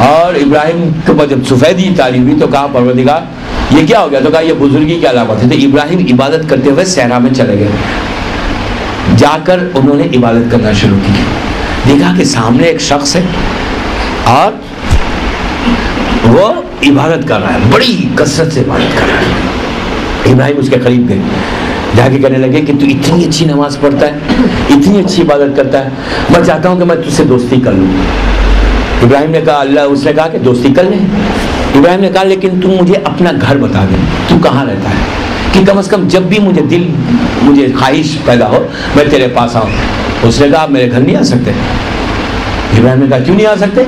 اور ابراہیم کے بعد جب سفیدی تعلیم ہوئی تو کہا پروردگار یہ کیا ہو گیا، تو کہا یہ بزرگی کی علامت ہے۔ تو ابراہیم عبادت کرتے ہوئے صحرا میں چلے گئے، جا کر انہوں نے عبادت کرنا شروع کی، دیکھا کہ سامنے ایک شخص ہے اور وہ عبادت کر رہا ہے، بڑی کثرت سے عبادت کر رہا ہے۔ ابراہیم اس کے قریب گئے، جا کے کہنے لگے کہ تو اتنی اچھی نماز پڑھتا ہے، اتنی اچھی عبادت کرتا ہے، میں چاہتا ہوں کہ میں تجھ سے دوستی کر لوں۔ ابراہیم نے کہا، اللہ اس نے کہا کہ دوستی کر لیں۔ ابراہیم نے کہا لیکن تم مجھے اپنا گھر بتا دے، تو کہاں رہتا ہے، کہ کم از کم جب بھی مجھے خواہش پیدا ہو میں تیرے پاس آؤں۔ اس نے کہا آپ میرے گھر نہیں آ سکتے۔ ابراہیم نے کہا کیوں نہیں آ سکتے،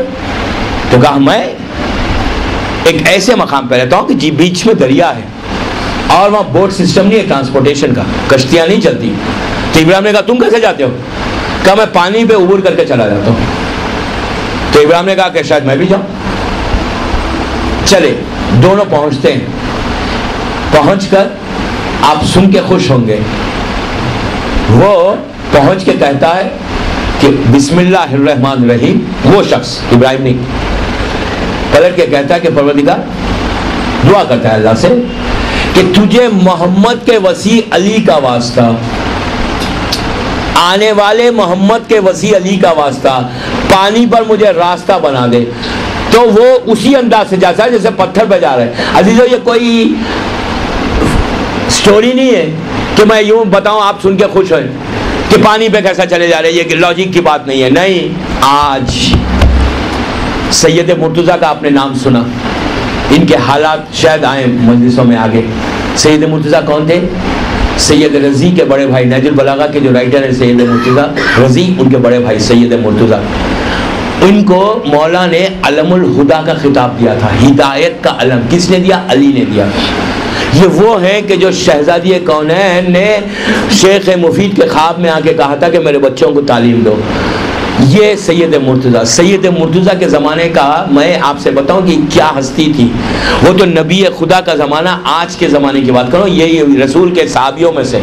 تو کہا میں ایک ایسے مقام پہ رہتا ہوں کہ جی بیچ میں دریا ہے اور وہاں بوٹ سسٹم نہیں ہے ٹرانسپورٹیشن کا، کشتیاں نہیں چلتی۔ تو ابراہیم نے کہا تم کیسے جاتے ہو، کہا میں پانی پہ عبور کر کے چلا جاتا ہوں۔ تو ابراہیم نے کہا کہ شاید میں بھی جاؤں۔ چلے دونوں پہنچتے ہیں، پہنچ کر آپ سن کے خوش ہوں گے، وہ پہنچ کے کہتا ہے کہ بسم اللہ الرحمن الرحیم، وہ شخص ابراہیم نہیں، پلٹ کے کہتا ہے کہ پروردگار، دعا کرتا ہے اللہ سے کہ تجھے محمد کے وسیع علی کا واسطہ، آنے والے محمد کے وسیع علی کا واسطہ پانی پر مجھے راستہ بنا دے۔ تو وہ اسی انداز سے جاتا ہے جیسے پتھر پہ جا رہے ہیں۔ عزیزو یہ کوئی سٹوری نہیں ہے کہ میں یوں بتاؤں آپ سن کے خوش ہوئیں کہ پانی پہ کیسا چلے جا رہے ہیں، یہ لاجک کی بات نہیں ہے، نہیں۔ آج سید مرتضیٰ کا آپ نے نام سنا، ان کے حالات شاید آئیں مجلسوں میں آگے۔ سید مرتضیٰ کون تھے؟ سید رضی کے بڑے بھائی، نہج البلاغہ کے جو رائٹر ہیں سید مرتضیٰ رضی، ان کے بڑے بھائی سید مرتضیٰ، ان کو مولا نے علم الہدا کا خطاب دیا تھا، ہدایت کا علم کس نے دیا؟ علی نے دیا۔ یہ وہ ہیں کہ جو شہزادی کونین نے شیخ مفید کے خواب میں آ کے کہا تھا کہ میرے بچوں کو تعلیم دو، یہ سید مرتضیٰ۔ سید مرتضیٰ کے زمانے کا میں آپ سے بتاؤں کہ کیا ہستی تھی، وہ تو نبی خدا کا زمانہ، آج کے زمانے کی بات کروں، یہ رسول کے صحابیوں میں سے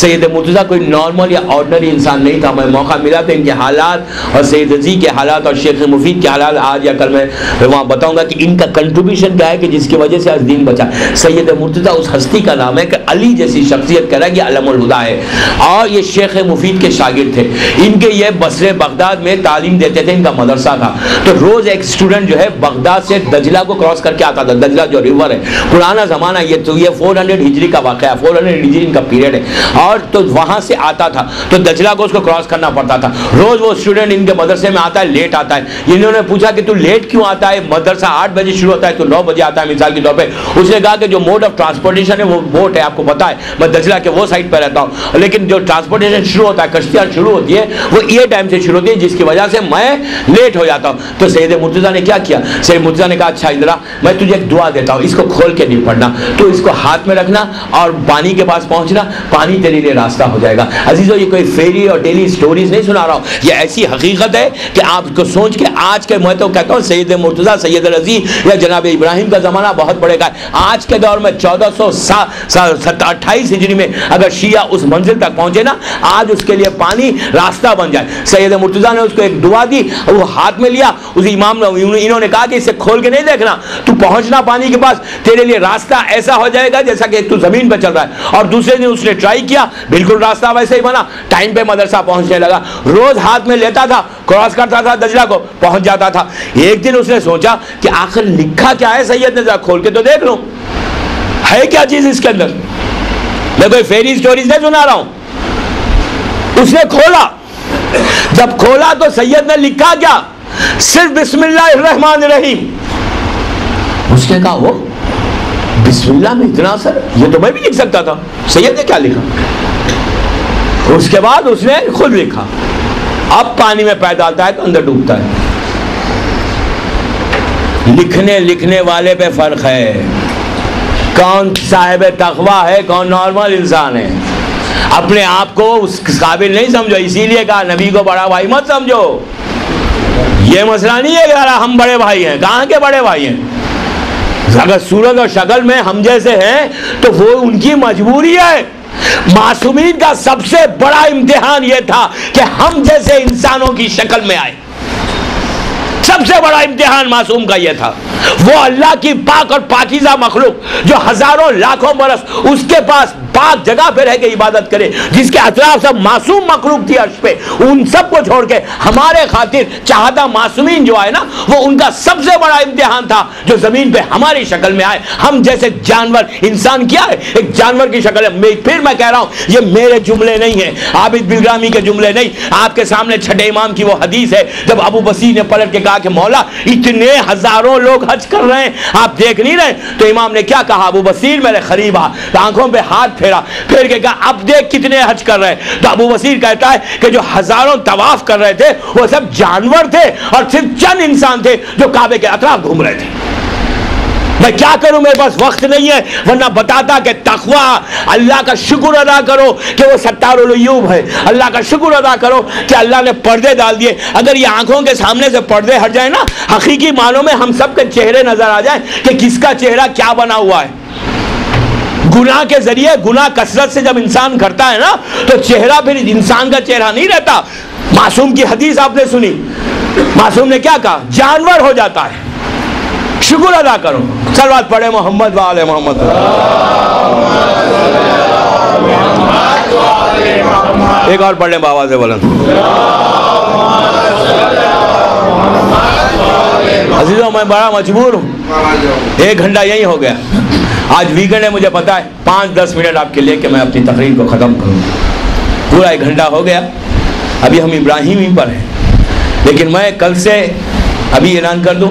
سید مرتضیٰ کوئی نارمل یا آرڈنری انسان نہیں تھا۔ میں موقع ملا تو ان کے حالات اور سید رضی کے حالات اور شیخ مفید کے حالات آج یا کل میں وہاں بتاؤں گا کہ ان کا کنٹریبیوشن کیا ہے کہ جس کی وجہ سے آج دین بچا۔ سید مرتضیٰ اس ہستی کا نام ہے کہ علی جیسی شخصیت کہہ رہا ہے کہ علم الہدا ہے، اور یہ شیخ مفید کے شاگرد تھے۔ ان کے یہ بصرے بغداد میں تعلیم دیتے تھے، ان کا مدرسہ تھا۔ تو روز ایک اسٹوڈنٹ جو ہے بغداد سے دجلہ کو کراس کر کے آتا تھا، دجلہ جو ریور ہے، پرانا زمانہ، یہ 400 ہجری کا واقعہ ہے، 400 ہجری ان کا پیریڈ ہے، اور تو وہاں سے آتا تھا تو دجلہ کو اس کو کراس کرنا پڑتا تھا۔ روز وہ اسٹوڈنٹ ان کے مدرسے میں آتا ہے، لیٹ آتا ہے۔ انہوں نے پوچھا کہ تو لیٹ کیوں آتا ہے، مدرسہ 8 بجے شروع ہوتا ہے تو 9 بجے آتا ہے مثال کے طور پہ۔ اس نے کہا کہ جو موڈ آف ٹرانسپورٹیشن ہے وہ بوٹ ہے، آپ کو پتا ہے میں دجلہ کے وہ سائڈ پہ رہتا ہوں، لیکن جو ٹرانسپورٹیشن شروع ہوتا ہے، کشتیاں شروع ہوتی ہے وہ یہ ٹائم سے شروع ہوتی ہے جس کی وجہ سے میں لیٹ ہو جاتا ہوں. تو سید مرتضیٰ نے کیا کیا؟ سید مرتضیٰ نے کہا اچھا ادھر میں تجھے ایک دعا دیتا ہوں, اس کو کھول کے نہیں پڑھنا, تو اس کو ہاتھ میں رکھنا اور پانی کے پاس پہنچنا, پانی تیرے لیے راستہ ہو جائے گا. عزیزو یہ کوئی فیری اور ڈیلی سٹوریز نہیں سنا رہا ہوں, یہ ایسی حقیقت ہے کہ آپ کو سوچ کے آج کے, میں تو کہتا ہوں سید مرتضیٰ سید العزیز یا جناب ابراہیم کا زمانہ بہت بڑے کا ہے. آج کے دور میں 1428 ہجری میں اگر شیعہ اس منزل تک پہنچے نا, آج اس کے لیے پانی راستہ بن جائے. سید مرتضیٰ نے اس کو ایک دعا دی, وہ ہاتھ میں لیا, اس امام نے انہوں نے کہا کہ اسے کھول کے نہیں دیکھنا, تو پہنچنا پانی کے پاس, تیرے لیے راستہ ایسا ہو جائے گا جیسا کہ تو زمین پہ چل رہا ہے. اور دوسرے دن اس نے ٹرائی کیا, بالکل راستہ ویسے ہی بنا, ٹائم پہ مدرسہ پہنچنے لگا, روز ہاتھ میں لیتا تھا, کراس کرتا تھا دجلہ کو, پہنچ جاتا تھا. ایک دن اس نے سوچا کہ آخر لکھا کیا ہے سید نے, ذرا کھول کے تو دیکھ لوں ہے کیا چیز اس کے اندر. میں کوئی فیری سٹوریز نہیں سنا رہا ہوں. اس نے کھولا, جب کھولا تو سید نے لکھا کیا, صرف بسم اللہ الرحمن الرحیم. اس نے کہا وہ بسم اللہ میں اتنا اثر, یہ تو میں بھی لکھ سکتا تھا, سید نے کیا لکھا. اس کے بعد اس نے خود لکھا, اب پانی میں پیر ڈالتا ہے تو اندر ڈوبتا ہے. لکھنے والے پہ فرق ہے, کون صاحب تقویٰ ہے, کون نارمل انسان ہے. اپنے آپ کو اس قابل نہیں سمجھو, اسی لیے کہا نبی کو بڑا بھائی مت سمجھو. یہ مسئلہ نہیں ہے کہ ہم بڑے بھائی ہیں, کہاں کے بڑے بھائی ہیں. اگر صورت اور شکل میں ہم جیسے ہیں تو وہ ان کی مجبوری ہے. معصومین کا سب سے بڑا امتحان یہ تھا کہ ہم جیسے انسانوں کی شکل میں آئے. سب سے بڑا امتحان معصوم کا یہ تھا. وہ اللہ کی پاک اور پاکیزہ مخلوق جو ہزاروں لاکھوں برس اس کے پاس پاک جگہ پہ رہ کے عبادت کرے, جس کے اطراف سب معصوم مخلوق تھی عرش پہ, ان سب کو چھوڑ کے ہمارے خاطر چاہتا معصومین جو آئے نا, وہ ان کا سب سے بڑا امتحان تھا جو زمین پہ ہماری شکل میں آئے. ہم جیسے جانور, انسان کیا ہے, ایک جانور کی شکل ہے. پھر میں کہہ رہا ہوں یہ میرے جملے نہیں ہیں, عابد بلرامی کے جملے نہیں. آپ کے سامنے چھٹے امام کی وہ حدیث ہے جب ابو بصیر نے پلٹ کے کہا کہ مولا اتنے ہزاروں لوگ حج کر رہے ہیں, آپ دیکھ نہیں رہے, تو امام نے کیا کہا, ابو بصیر میرے قریب آ, آنکھوں پہ ہاتھ پھیرا, پھر کے کہا اب دیکھ کتنے حج کر رہے ہیں. تو ابو بصیر کہتا ہے کہ جو ہزاروں طواف کر رہے تھے وہ سب جانور تھے اور صرف چند انسان تھے جو کعبے کے اطراف گھوم رہے تھے. میں کیا کروں, میرے پاس وقت نہیں ہے, ورنہ بتاتا کہ تقوی, اللہ کا شکر ادا کرو کہ وہ ستار العیوب ہے, اللہ کا شکر ادا کرو کہ اللہ نے پردے ڈال دیے. اگر یہ آنکھوں کے سامنے سے پردے ہٹ جائیں نا, حقیقی معنوں میں ہم سب کے چہرے نظر آ جائیں کہ کس کا چہرہ کیا بنا ہوا ہے. گناہ کے ذریعے, گناہ کثرت سے جب انسان کرتا ہے نا تو چہرہ پھر انسان کا چہرہ نہیں رہتا. معصوم کی حدیث آپ نے سنی, معصوم نے کیا کہا, جانور ہو جاتا ہے. شکر ادا کرو, صلوات پڑھے محمد و آل محمد. ایک اور پڑھ لیں بآواز بلند. عزیزوں میں بڑا مجبور ہوں, 1 گھنٹہ یہی ہو گیا. آج ویکنڈ ہے, مجھے پتا ہے 5-10 منٹ آپ کے لے کے میں اپنی تقریر کو ختم کروں. پورا 1 گھنٹہ ہو گیا, ابھی ہم ابراہیم ہی پر ہیں. لیکن میں کل سے ابھی اعلان کر دوں,